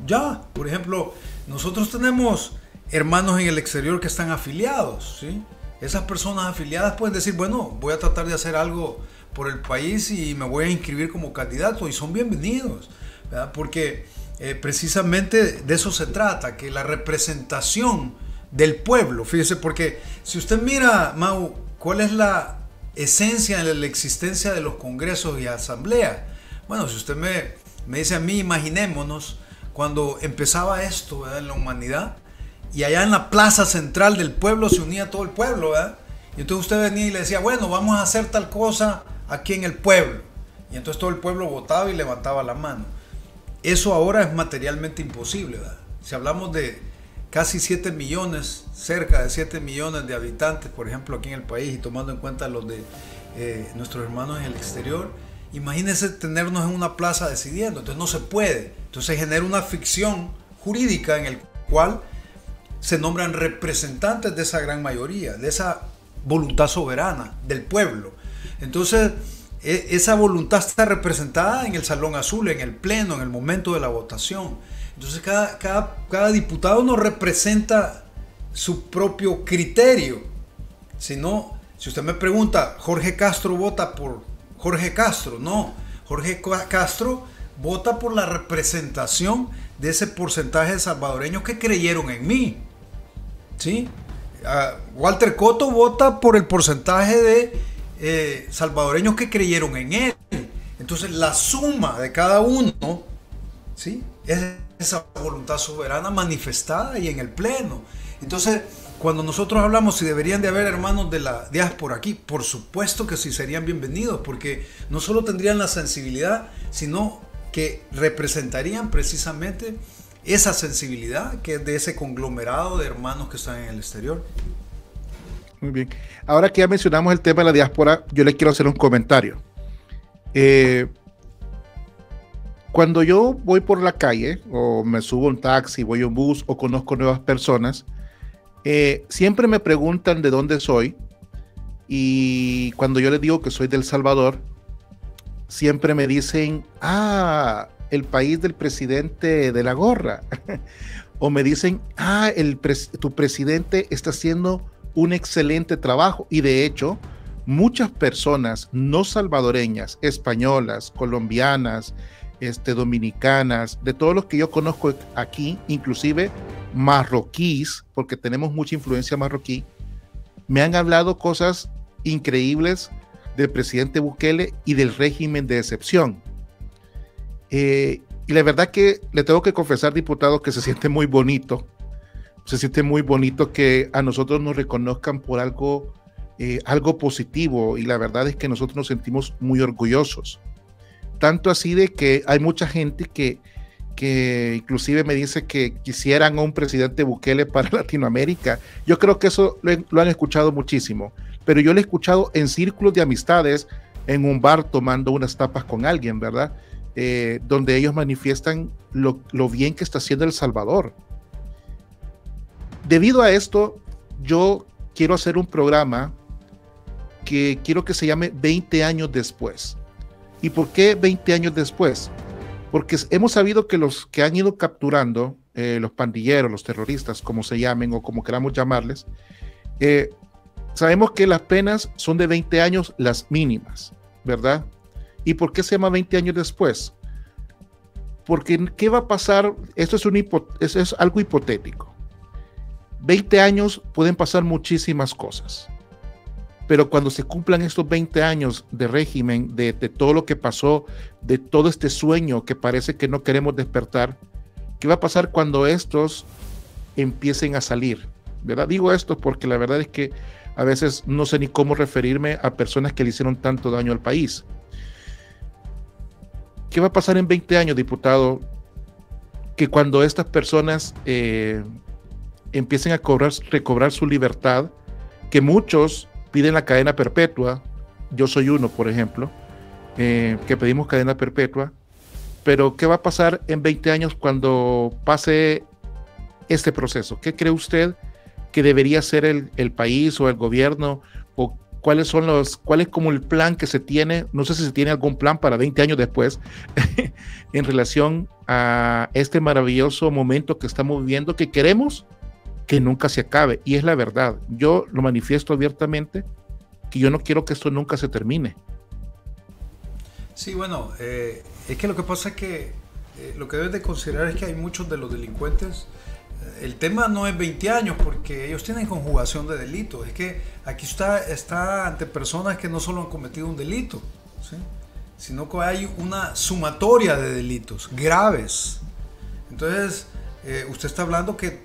ya. Por ejemplo, nosotros tenemos hermanos en el exterior que están afiliados, ¿sí? Esas personas afiliadas pueden decir, bueno, voy a tratar de hacer algo por el país y me voy a inscribir como candidato, y son bienvenidos, ¿verdad? Porque precisamente de eso se trata, que la representación del pueblo, fíjese, porque si usted mira, Mau, cuál es la esencia de la existencia de los congresos y asambleas. Bueno, si usted me dice a mí, imaginémonos cuando empezaba esto, ¿verdad?, en la humanidad, y allá en la plaza central del pueblo se unía todo el pueblo, ¿verdad? Y entonces usted venía y le decía, bueno, vamos a hacer tal cosa aquí en el pueblo. Y entonces todo el pueblo votaba y levantaba la mano. Eso ahora es materialmente imposible, ¿verdad? Si hablamos de casi 7 millones, cerca de 7 millones de habitantes, por ejemplo, aquí en el país, y tomando en cuenta los de nuestros hermanos en el exterior, imagínense tenernos en una plaza decidiendo. Entonces no se puede. Entonces genera una ficción jurídica en el cual se nombran representantes de esa gran mayoría, de esa voluntad soberana del pueblo. Entonces, esa voluntad está representada en el Salón Azul, en el pleno, en el momento de la votación. Entonces, cada diputado no representa su propio criterio, sino, si usted me pregunta, Jorge Castro vota por Jorge Castro. No, Jorge Castro vota por la representación de ese porcentaje de salvadoreños que creyeron en mí, ¿sí? Walter Cotto vota por el porcentaje de salvadoreños que creyeron en él. Entonces la suma de cada uno, ¿sí?, es esa voluntad soberana manifestada y en el pleno. Entonces, cuando nosotros hablamos si deberían de haber hermanos de la diáspora aquí, por supuesto que sí serían bienvenidos, porque no solo tendrían la sensibilidad, sino que representarían precisamente esa sensibilidad que es de ese conglomerado de hermanos que están en el exterior. Muy bien. Ahora que ya mencionamos el tema de la diáspora, yo le quiero hacer un comentario. Cuando yo voy por la calle, o me subo a un taxi, voy a un bus, o conozco nuevas personas, siempre me preguntan de dónde soy, y cuando yo les digo que soy de El Salvador, siempre me dicen, el país del presidente de la gorra. o me dicen, tu presidente está haciendo un excelente trabajo. Y de hecho, muchas personas no salvadoreñas, españolas, colombianas, dominicanas, de todos los que yo conozco aquí, inclusive marroquíes, porque tenemos mucha influencia marroquí, me han hablado cosas increíbles del presidente Bukele y del régimen de excepción. Y la verdad que le tengo que confesar, diputado, que se siente muy bonito. Se siente muy bonito que a nosotros nos reconozcan por algo positivo, y la verdad es que nosotros nos sentimos muy orgullosos. Tanto así de que hay mucha gente que inclusive me dice que quisieran a un presidente Bukele para Latinoamérica. Yo creo que eso lo han escuchado muchísimo, pero yo lo he escuchado en círculos de amistades, en un bar tomando unas tapas con alguien, ¿verdad? Donde ellos manifiestan lo bien que está haciendo El Salvador. Debido a esto, yo quiero hacer un programa que quiero que se llame 20 años después. ¿Y por qué 20 años después? Porque hemos sabido que los que han ido capturando, los pandilleros, los terroristas, como se llamen o como queramos llamarles, sabemos que las penas son de 20 años las mínimas, ¿verdad? ¿Y por qué se llama 20 años después? Porque ¿qué va a pasar? Esto es algo hipotético. 20 años pueden pasar muchísimas cosas, pero cuando se cumplan estos 20 años de régimen, de todo lo que pasó, de todo este sueño que parece que no queremos despertar, ¿qué va a pasar cuando estos empiecen a salir? ¿Verdad? Digo esto porque la verdad es que a veces no sé ni cómo referirme a personas que le hicieron tanto daño al país. ¿Qué va a pasar en 20 años, diputado? Que cuando estas personas empiecen a recobrar su libertad, que muchos piden la cadena perpetua. Yo soy uno, por ejemplo, que pedimos cadena perpetua. Pero ¿qué va a pasar en 20 años cuando pase este proceso? ¿Qué cree usted que debería hacer el país o el gobierno? ¿O cuál es como el plan que se tiene? No sé si se tiene algún plan para 20 años después en relación a este maravilloso momento que estamos viviendo, que queremos que nunca se acabe. Y es la verdad. Yo lo manifiesto abiertamente, que yo no quiero que esto nunca se termine. Sí, bueno, es que lo que pasa es que lo que debes de considerar es que hay muchos de los delincuentes. El tema no es 20 años porque ellos tienen conjugación de delitos. Es que aquí está ante personas que no solo han cometido un delito, ¿sí?, sino que hay una sumatoria de delitos graves. Entonces, usted está hablando que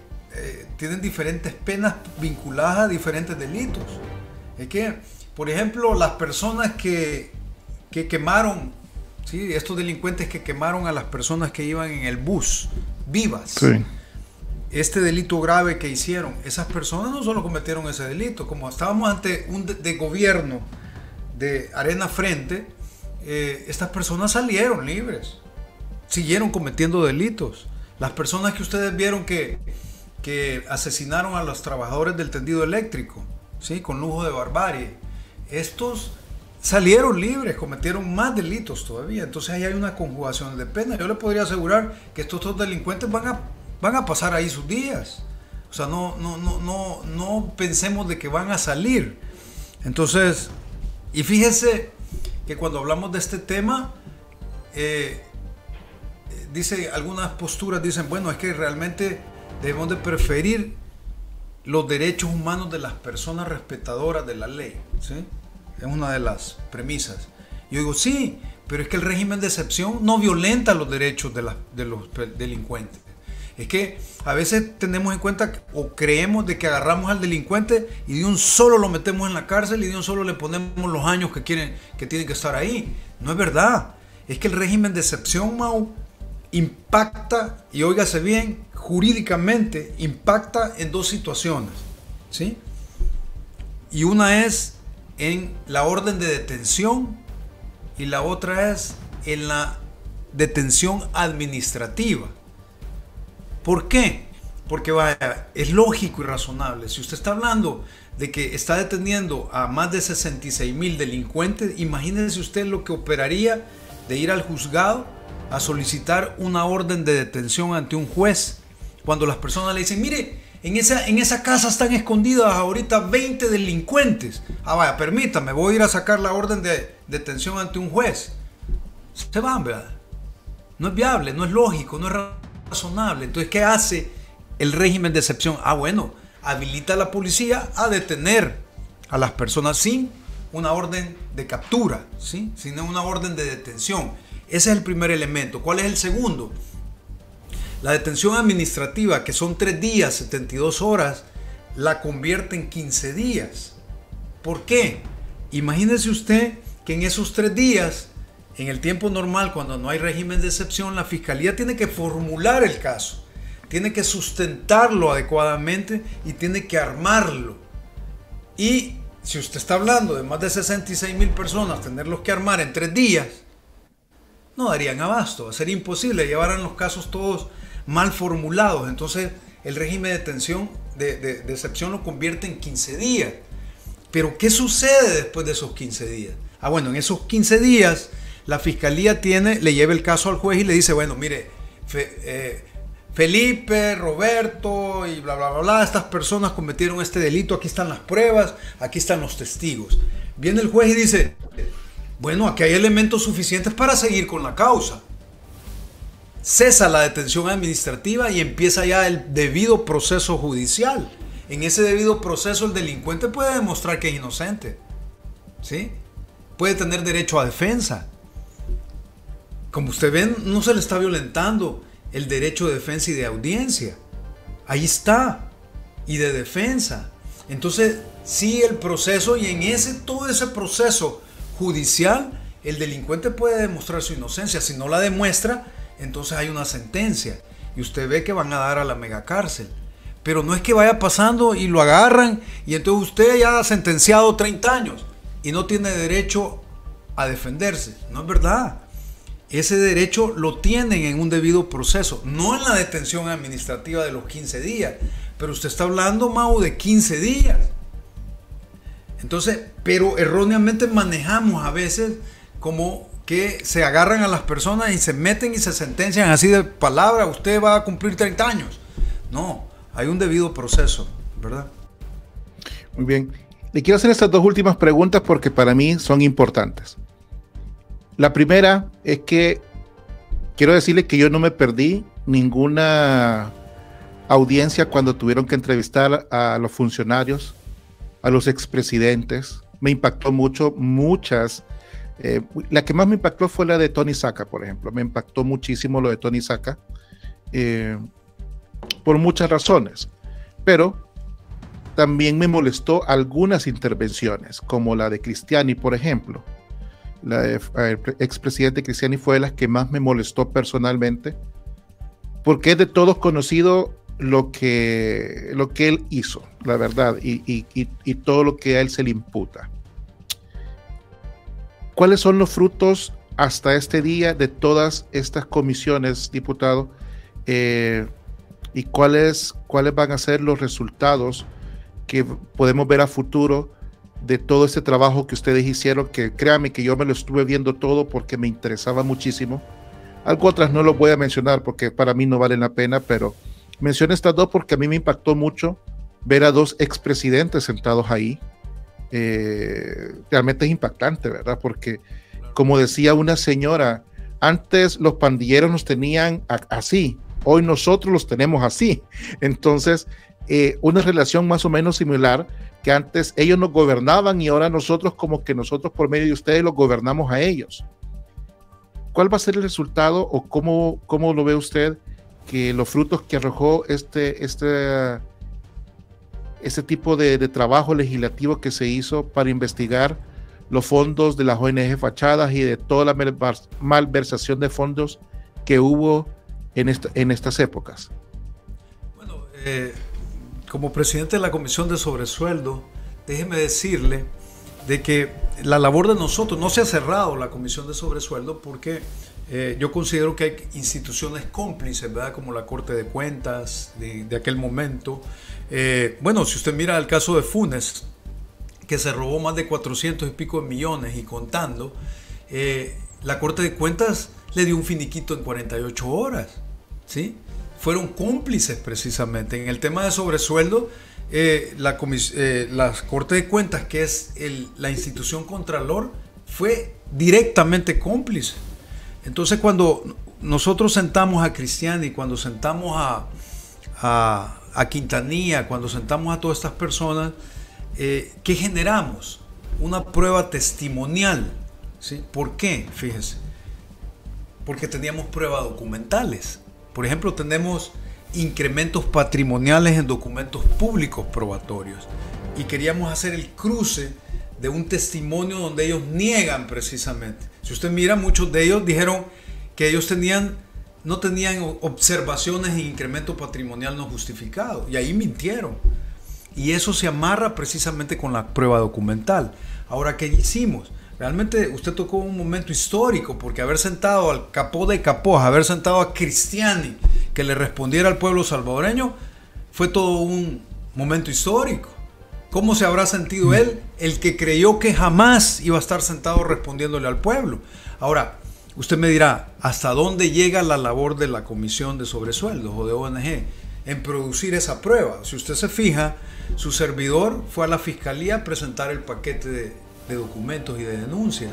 tienen diferentes penas vinculadas a diferentes delitos. Es que, por ejemplo, las personas que quemaron, ¿sí?, estos delincuentes que quemaron a las personas que iban en el bus vivas, sí, este delito grave que hicieron, esas personas no solo cometieron ese delito, como estábamos ante un de gobierno de arena frente, estas personas salieron libres, siguieron cometiendo delitos. Las personas que ustedes vieron que asesinaron a los trabajadores del tendido eléctrico, ¿sí?, con lujo de barbarie, estos salieron libres, cometieron más delitos todavía. Entonces ahí hay una conjugación de penas. Yo le podría asegurar que estos dos delincuentes van a pasar ahí sus días. O sea, no pensemos de que van a salir. Entonces, y fíjese que cuando hablamos de este tema, dice, algunas posturas dicen, bueno, es que realmente debemos de preferir los derechos humanos de las personas respetadoras de la ley, ¿sí? Es una de las premisas. Yo digo, sí, pero es que el régimen de excepción no violenta los derechos de los delincuentes. Es que a veces tenemos en cuenta o creemos de que agarramos al delincuente y de un solo lo metemos en la cárcel y de un solo le ponemos los años que tienen que estar ahí. No es verdad. Es que el régimen de excepción, Mau, impacta, y óigase bien, jurídicamente impacta en dos situaciones, ¿sí? Y una es en la orden de detención y la otra es en la detención administrativa. ¿Por qué? Porque vaya, es lógico y razonable. Si usted está hablando de que está deteniendo a más de 66,000 delincuentes, imagínese usted lo que operaría de ir al juzgado a solicitar una orden de detención ante un juez Cuando las personas le dicen, mire, en esa casa están escondidas ahorita 20 delincuentes. Ah, vaya, permítame, voy a ir a sacar la orden de detención ante un juez. Se van, ¿verdad? No es viable, no es lógico, no es razonable. Entonces, ¿qué hace el régimen de excepción? Ah, bueno, habilita a la policía a detener a las personas sin una orden de captura, ¿sí? Sin una orden de detención. Ese es el primer elemento. ¿Cuál es el segundo? La detención administrativa, que son 3 días, 72 horas, la convierte en 15 días. ¿Por qué? Imagínese usted que en esos 3 días, en el tiempo normal, cuando no hay régimen de excepción, la fiscalía tiene que formular el caso, tiene que sustentarlo adecuadamente y tiene que armarlo. Y si usted está hablando de más de 66,000 personas, tenerlos que armar en 3 días, no darían abasto, sería imposible, llevaran los casos todos mal formulados. Entonces el régimen de detención de excepción lo convierte en 15 días. Pero ¿qué sucede después de esos 15 días? Ah, bueno, en esos 15 días la fiscalía le lleva el caso al juez y le dice, bueno, mire, Felipe, Roberto y bla, bla, bla, bla, estas personas cometieron este delito, aquí están las pruebas, aquí están los testigos. Viene el juez y dice, bueno, aquí hay elementos suficientes para seguir con la causa. Cesa la detención administrativa y empieza ya el debido proceso judicial. En ese debido proceso el delincuente puede demostrar que es inocente, ¿sí? Puede tener derecho a defensa. Como usted ven, no se le está violentando el derecho de defensa y de audiencia. Ahí está. Y de defensa. Entonces sigue el proceso y en todo ese proceso judicial el delincuente puede demostrar su inocencia. Si no la demuestra, entonces hay una sentencia y usted ve que van a dar a la megacárcel. Pero no es que vaya pasando y lo agarran y entonces usted ya ha sentenciado 30 años y no tiene derecho a defenderse. No es verdad. Ese derecho lo tienen en un debido proceso, no en la detención administrativa de los 15 días. Pero usted está hablando, Mau, de 15 días. Entonces, pero erróneamente manejamos a veces como que se agarran a las personas y se meten y se sentencian así de palabra, usted va a cumplir 30 años. No, hay un debido proceso, ¿verdad? Muy bien. Le quiero hacer estas 2 últimas preguntas porque para mí son importantes. La primera es que quiero decirle que yo no me perdí ninguna audiencia cuando tuvieron que entrevistar a los funcionarios, a los expresidentes. Me impactó mucho, muchas. La que más me impactó fue la de Tony Saca, por ejemplo. Me impactó muchísimo lo de Tony Saca por muchas razones. Pero también me molestó algunas intervenciones, como la de Cristiani, por ejemplo. El expresidente Cristiani fue de las que más me molestó personalmente, porque es de todos conocido lo que él hizo, la verdad, y todo lo que a él se le imputa. ¿Cuáles son los frutos hasta este día de todas estas comisiones, diputado? ¿Y cuáles van a ser los resultados que podemos ver a futuro de todo este trabajo que ustedes hicieron? Que créanme que yo me lo estuve viendo todo porque me interesaba muchísimo. Algo otras no lo voy a mencionar porque para mí no valen la pena, pero menciono estas 2 porque a mí me impactó mucho ver a 2 expresidentes sentados ahí. Realmente es impactante, ¿verdad? Porque como decía una señora, antes los pandilleros nos tenían así, hoy nosotros los tenemos así. Entonces, una relación más o menos similar, que antes ellos nos gobernaban y ahora nosotros nosotros por medio de ustedes los gobernamos a ellos. ¿Cuál va a ser el resultado o cómo lo ve usted que los frutos que arrojó este tipo de trabajo legislativo que se hizo para investigar los fondos de las ONG fachadas y de toda la malversación de fondos que hubo en estas épocas? Bueno, como presidente de la Comisión de Sobresueldo, déjeme decirle de que la labor de nosotros, no se ha cerrado la Comisión de Sobresueldo porque yo considero que hay instituciones cómplices, ¿verdad? Como la Corte de Cuentas de aquel momento. Bueno, si usted mira el caso de Funes, que se robó más de 400 y pico de millones y contando, la Corte de Cuentas le dio un finiquito en 48 horas, ¿sí? fueron cómplices precisamente. En el tema de sobresueldo, la Corte de Cuentas, que es la institución Contralor, fue directamente cómplice. Entonces, cuando nosotros sentamos a Cristiani, cuando sentamos a Quintanilla, cuando sentamos a todas estas personas, ¿qué generamos? Una prueba testimonial, ¿sí? ¿Por qué? Fíjese. Porque teníamos pruebas documentales. Por ejemplo, tenemos incrementos patrimoniales en documentos públicos probatorios. Y queríamos hacer el cruce de un testimonio donde ellos niegan precisamente. Si usted mira, muchos de ellos dijeron que ellos no tenían observaciones en incremento patrimonial no justificado. Y ahí mintieron. Y eso se amarra precisamente con la prueba documental. Ahora, ¿qué hicimos? Realmente usted tocó un momento histórico, porque haber sentado al capó de capós, haber sentado a Cristiani que le respondiera al pueblo salvadoreño, fue todo un momento histórico. ¿Cómo se habrá sentido él, el que creyó que jamás iba a estar sentado respondiéndole al pueblo? Ahora, usted me dirá, ¿hasta dónde llega la labor de la Comisión de Sobresueldos o de ONG en producir esa prueba? Si usted se fija, su servidor fue a la Fiscalía a presentar el paquete de documentos y de denuncias,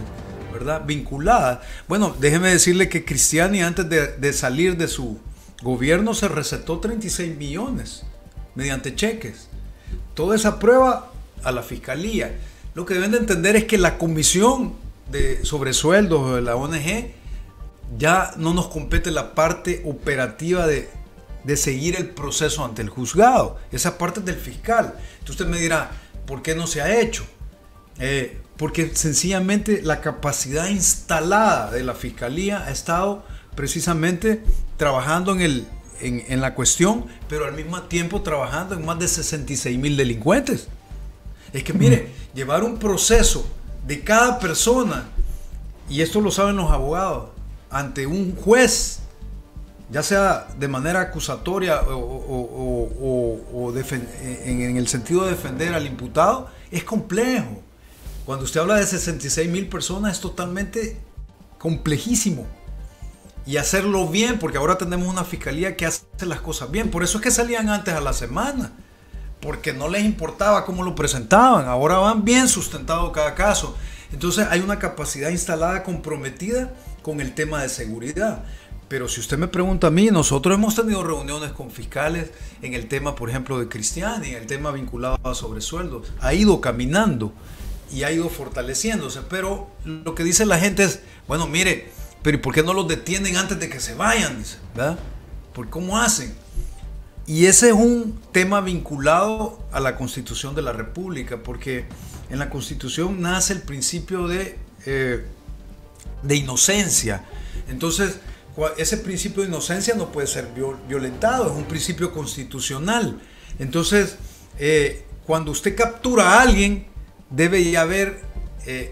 ¿verdad? Vinculadas. Bueno, déjeme decirle que Cristiani, antes de salir de su gobierno, se recetó 36 millones mediante cheques. Toda esa prueba a la Fiscalía. Lo que deben de entender es que la Comisión de Sobresueldos de la ONG ya no nos compete la parte operativa de seguir el proceso ante el juzgado. Esa parte es del fiscal. Entonces usted me dirá, ¿por qué no se ha hecho? Porque sencillamente la capacidad instalada de la Fiscalía ha estado precisamente trabajando en la cuestión, pero al mismo tiempo trabajando en más de 66,000 delincuentes. Es que mire, llevar un proceso de cada persona, y esto lo saben los abogados, ante un juez, ya sea de manera acusatoria o en el sentido de defender al imputado, es complejo. Cuando usted habla de 66,000 personas es totalmente complejísimo. Y hacerlo bien, porque ahora tenemos una fiscalía que hace las cosas bien. Por eso es que salían antes a la semana, porque no les importaba cómo lo presentaban. Ahora van bien sustentado cada caso. Entonces hay una capacidad instalada comprometida con el tema de seguridad. Pero si usted me pregunta a mí, nosotros hemos tenido reuniones con fiscales en el tema, por ejemplo, de Cristiani, en el tema vinculado a sobresueldos. Ha ido caminando y ha ido fortaleciéndose. Pero lo que dice la gente es, bueno, mire, pero ¿y por qué no los detienen antes de que se vayan? Dice, ¿verdad? ¿Por cómo hacen? Y ese es un tema vinculado a la Constitución de la República, porque en la Constitución nace el principio de inocencia. Entonces, ese principio de inocencia no puede ser violentado, es un principio constitucional. Entonces, cuando usted captura a alguien, debe ya haber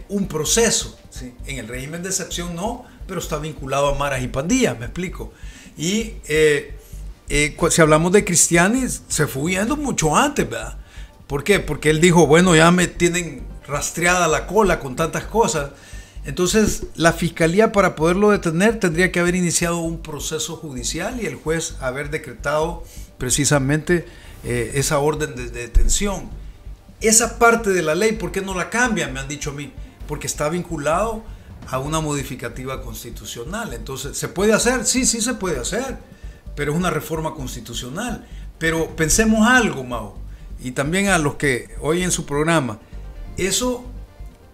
un proceso, ¿sí? En el régimen de excepción no, pero está vinculado a maras y pandillas, me explico. Y si hablamos de Cristiani, se fue huyendo mucho antes, ¿verdad? ¿Por qué? Porque él dijo, bueno, ya me tienen rastreada la cola con tantas cosas. Entonces, la fiscalía, para poderlo detener, tendría que haber iniciado un proceso judicial y el juez haber decretado precisamente esa orden de detención. Esa parte de la ley, ¿por qué no la cambian? Me han dicho a mí. Porque está vinculado a una modificativa constitucional. Entonces, ¿se puede hacer? Sí, sí se puede hacer, pero es una reforma constitucional. Pero pensemos algo, Mau, y también a los que oyen su programa, eso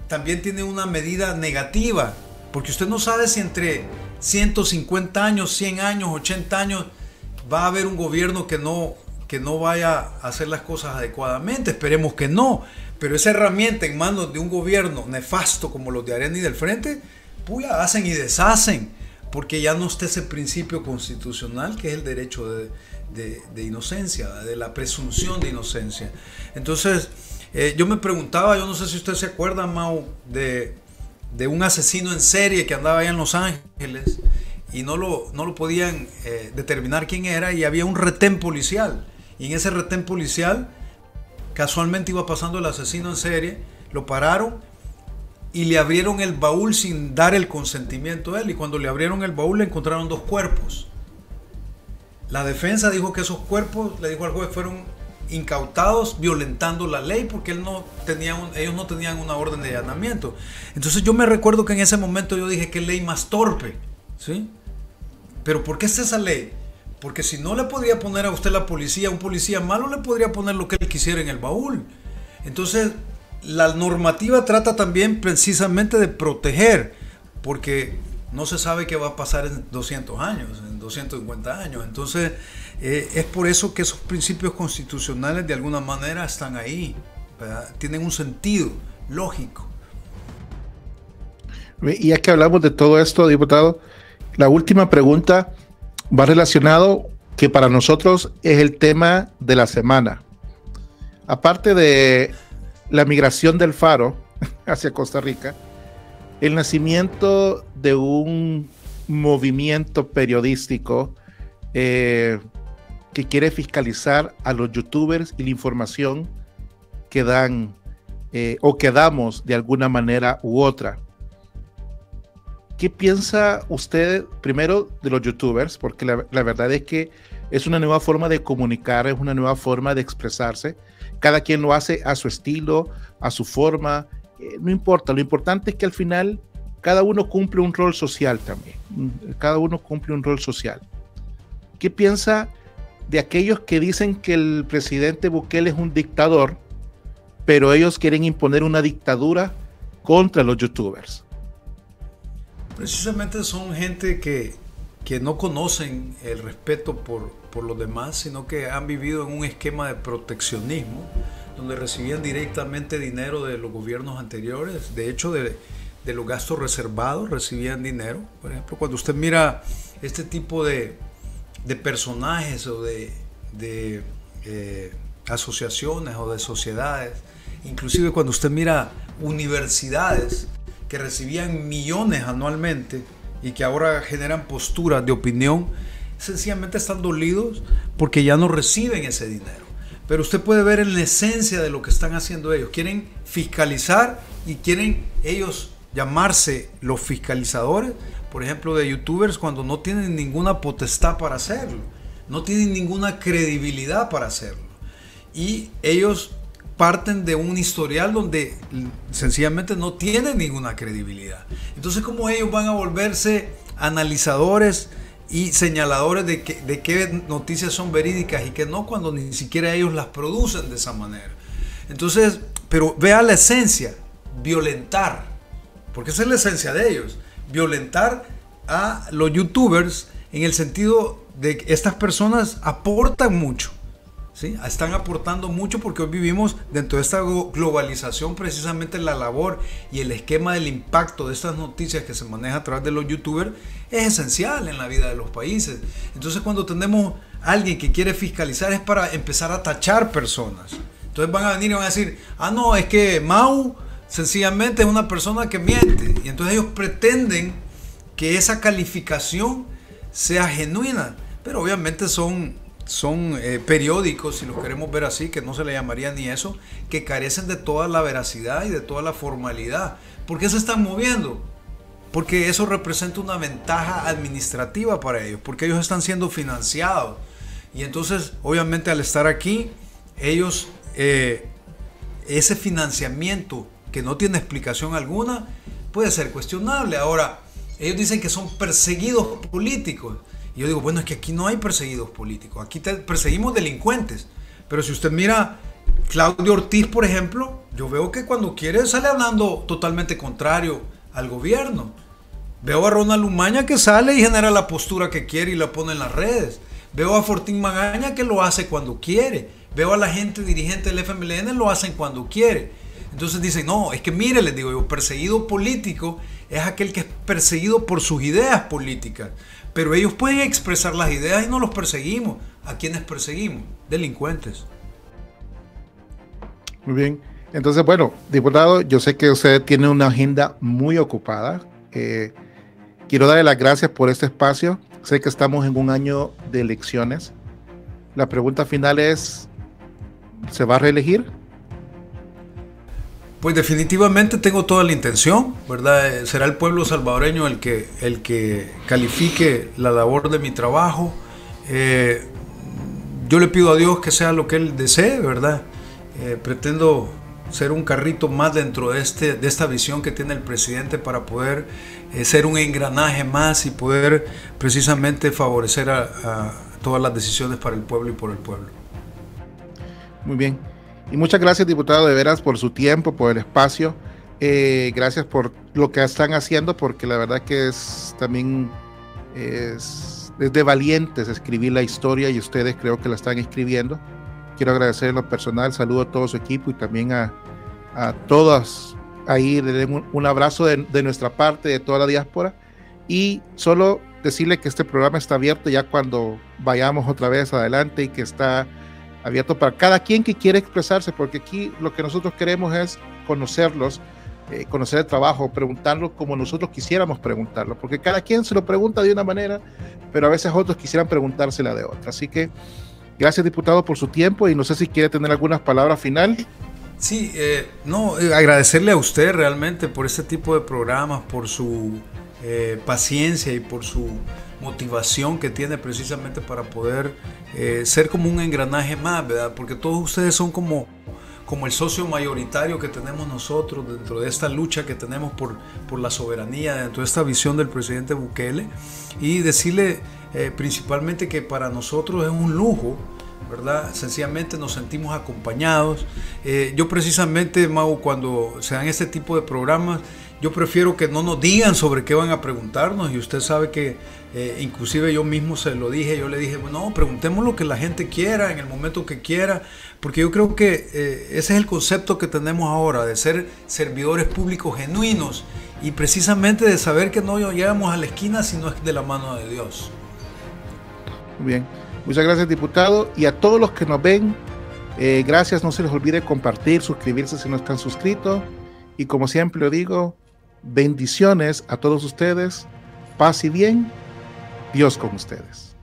también tiene una medida negativa, porque usted no sabe si entre 150 años, 100 años, 80 años va a haber un gobierno que no vaya a hacer las cosas adecuadamente. Esperemos que no, pero esa herramienta en manos de un gobierno nefasto como los de Arena y del Frente, puya, hacen y deshacen, porque ya no está ese principio constitucional que es el derecho de inocencia, de la presunción de inocencia. Entonces, yo me preguntaba, yo no sé si usted se acuerda, Mau, de un asesino en serie que andaba allá en Los Ángeles y no lo podían determinar quién era, y había un retén policial, y en ese retén policial casualmente iba pasando el asesino en serie, lo pararon y le abrieron el baúl sin dar el consentimiento de él, y cuando le abrieron el baúl le encontraron 2 cuerpos. La defensa dijo que esos cuerpos, le dijo al juez, fueron incautados violentando la ley porque ellos no tenían una orden de allanamiento. Entonces yo me recuerdo que en ese momento yo dije, qué ley más torpe, ¿sí? Pero ¿por qué es esa ley? Porque si no le podría poner a usted la policía, un policía malo le podría poner lo que él quisiera en el baúl. Entonces la normativa trata también precisamente de proteger, porque no se sabe qué va a pasar en 200 años, en 250 años. Entonces es por eso que esos principios constitucionales de alguna manera están ahí, ¿verdad? Tienen un sentido lógico. Y ya que hablamos de todo esto, diputado, la última pregunta va relacionado que para nosotros es el tema de la semana. Aparte de la migración del Faro hacia Costa Rica, el nacimiento de un movimiento periodístico que quiere fiscalizar a los youtubers y la información que dan o que damos de alguna manera u otra. ¿Qué piensa usted primero de los youtubers? Porque la verdad es que es una nueva forma de comunicar, es una nueva forma de expresarse. Cada quien lo hace a su estilo, a su forma. No importa, lo importante es que al final cada uno cumple un rol social también. Cada uno cumple un rol social. ¿Qué piensa de aquellos que dicen que el presidente Bukele es un dictador, pero ellos quieren imponer una dictadura contra los youtubers? Precisamente son gente que no conocen el respeto por los demás, sino que han vivido en un esquema de proteccionismo, donde recibían directamente dinero de los gobiernos anteriores. De hecho, de los gastos reservados recibían dinero. Por ejemplo, cuando usted mira este tipo de personajes o de asociaciones o de sociedades, inclusive cuando usted mira universidades que recibían millones anualmente y que ahora generan posturas de opinión, sencillamente están dolidos porque ya no reciben ese dinero. Pero usted puede ver en la esencia de lo que están haciendo ellos. Quieren fiscalizar y quieren ellos llamarse los fiscalizadores, por ejemplo, de youtubers, cuando no tienen ninguna potestad para hacerlo, no tienen ninguna credibilidad para hacerlo. Y ellos parten de un historial donde sencillamente no tienen ninguna credibilidad. Entonces, ¿cómo ellos van a volverse analizadores y señaladores de qué noticias son verídicas y qué no, cuando ni siquiera ellos las producen de esa manera? Entonces, pero vea la esencia, violentar, porque esa es la esencia de ellos, violentar a los youtubers en el sentido de que estas personas aportan mucho. ¿Sí? Están aportando mucho porque hoy vivimos dentro de esta globalización. Precisamente la labor y el esquema del impacto de estas noticias que se maneja a través de los youtubers es esencial en la vida de los países. Entonces, cuando tenemos a alguien que quiere fiscalizar, es para empezar a tachar personas. Entonces van a venir y van a decir, no, es que Mau sencillamente es una persona que miente, y entonces ellos pretenden que esa calificación sea genuina, pero obviamente son periódicos, si los queremos ver así, que no se le llamaría ni eso, que carecen de toda la veracidad y de toda la formalidad. ¿Por qué se están moviendo? Porque eso representa una ventaja administrativa para ellos, porque ellos están siendo financiados, y entonces obviamente al estar aquí, ellos ese financiamiento que no tiene explicación alguna puede ser cuestionable. Ahora, ellos dicen que son perseguidos políticos. Y yo digo, bueno, es que aquí no hay perseguidos políticos, aquí perseguimos delincuentes. Pero si usted mira Claudio Ortiz, por ejemplo, yo veo que cuando quiere sale hablando totalmente contrario al gobierno. Veo a Ronald Umaña que sale y genera la postura que quiere y la pone en las redes. Veo a Fortín Magaña que lo hace cuando quiere. Veo a la gente dirigente del FMLN, lo hacen cuando quiere. Entonces dicen, no, es que mire, les digo yo, perseguido político es aquel que es perseguido por sus ideas políticas. Pero ellos pueden expresar las ideas y no los perseguimos. ¿A quiénes perseguimos? Delincuentes. Muy bien. Entonces, bueno, diputado, yo sé que usted tiene una agenda muy ocupada. Quiero darle las gracias por este espacio. Sé que estamos en un año de elecciones. La pregunta final es, ¿se va a reelegir? Pues definitivamente tengo toda la intención, ¿verdad? Será el pueblo salvadoreño el que califique la labor de mi trabajo. Yo le pido a Dios que sea lo que Él desee, ¿verdad? Pretendo ser un carrito más dentro de esta visión que tiene el presidente para poder ser un engranaje más y poder precisamente favorecer a todas las decisiones para el pueblo y por el pueblo. Muy bien. Y muchas gracias, diputado, de veras, por su tiempo, por el espacio. Gracias por lo que están haciendo, porque la verdad que también es de valientes escribir la historia, y ustedes creo que la están escribiendo. Quiero agradecer en lo personal, saludo a todo su equipo y también a todas ahí, un abrazo de nuestra parte, de toda la diáspora, y solo decirle que este programa está abierto ya cuando vayamos otra vez adelante, y que está abierto para cada quien que quiera expresarse, porque aquí lo que nosotros queremos es conocerlos, conocer el trabajo, preguntarlo como nosotros quisiéramos preguntarlo, porque cada quien se lo pregunta de una manera, pero a veces otros quisieran preguntársela de otra. Así que gracias, diputado, por su tiempo, y no sé si quiere tener algunas palabras final. Sí, agradecerle a usted realmente por este tipo de programas, por su paciencia y por su motivación que tiene precisamente para poder ser como un engranaje más, ¿verdad? Porque todos ustedes son como el socio mayoritario que tenemos nosotros dentro de esta lucha que tenemos por la soberanía, dentro de esta visión del presidente Bukele, y decirle principalmente que para nosotros es un lujo, ¿verdad? Sencillamente nos sentimos acompañados. Yo precisamente, Mau, cuando se dan este tipo de programas, yo prefiero que no nos digan sobre qué van a preguntarnos, y usted sabe que inclusive yo mismo se lo dije, yo le dije, bueno, preguntemos lo que la gente quiera en el momento que quiera, porque yo creo que ese es el concepto que tenemos ahora, de ser servidores públicos genuinos, y precisamente de saber que no llegamos a la esquina si no es de la mano de Dios. Muy bien, muchas gracias, diputado, y a todos los que nos ven, gracias, no se les olvide compartir, suscribirse si no están suscritos, y como siempre lo digo, bendiciones a todos ustedes, paz y bien, Dios con ustedes.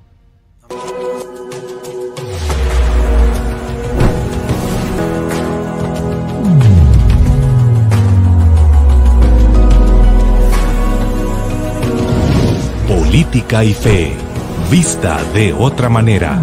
Política y fe, vista de otra manera.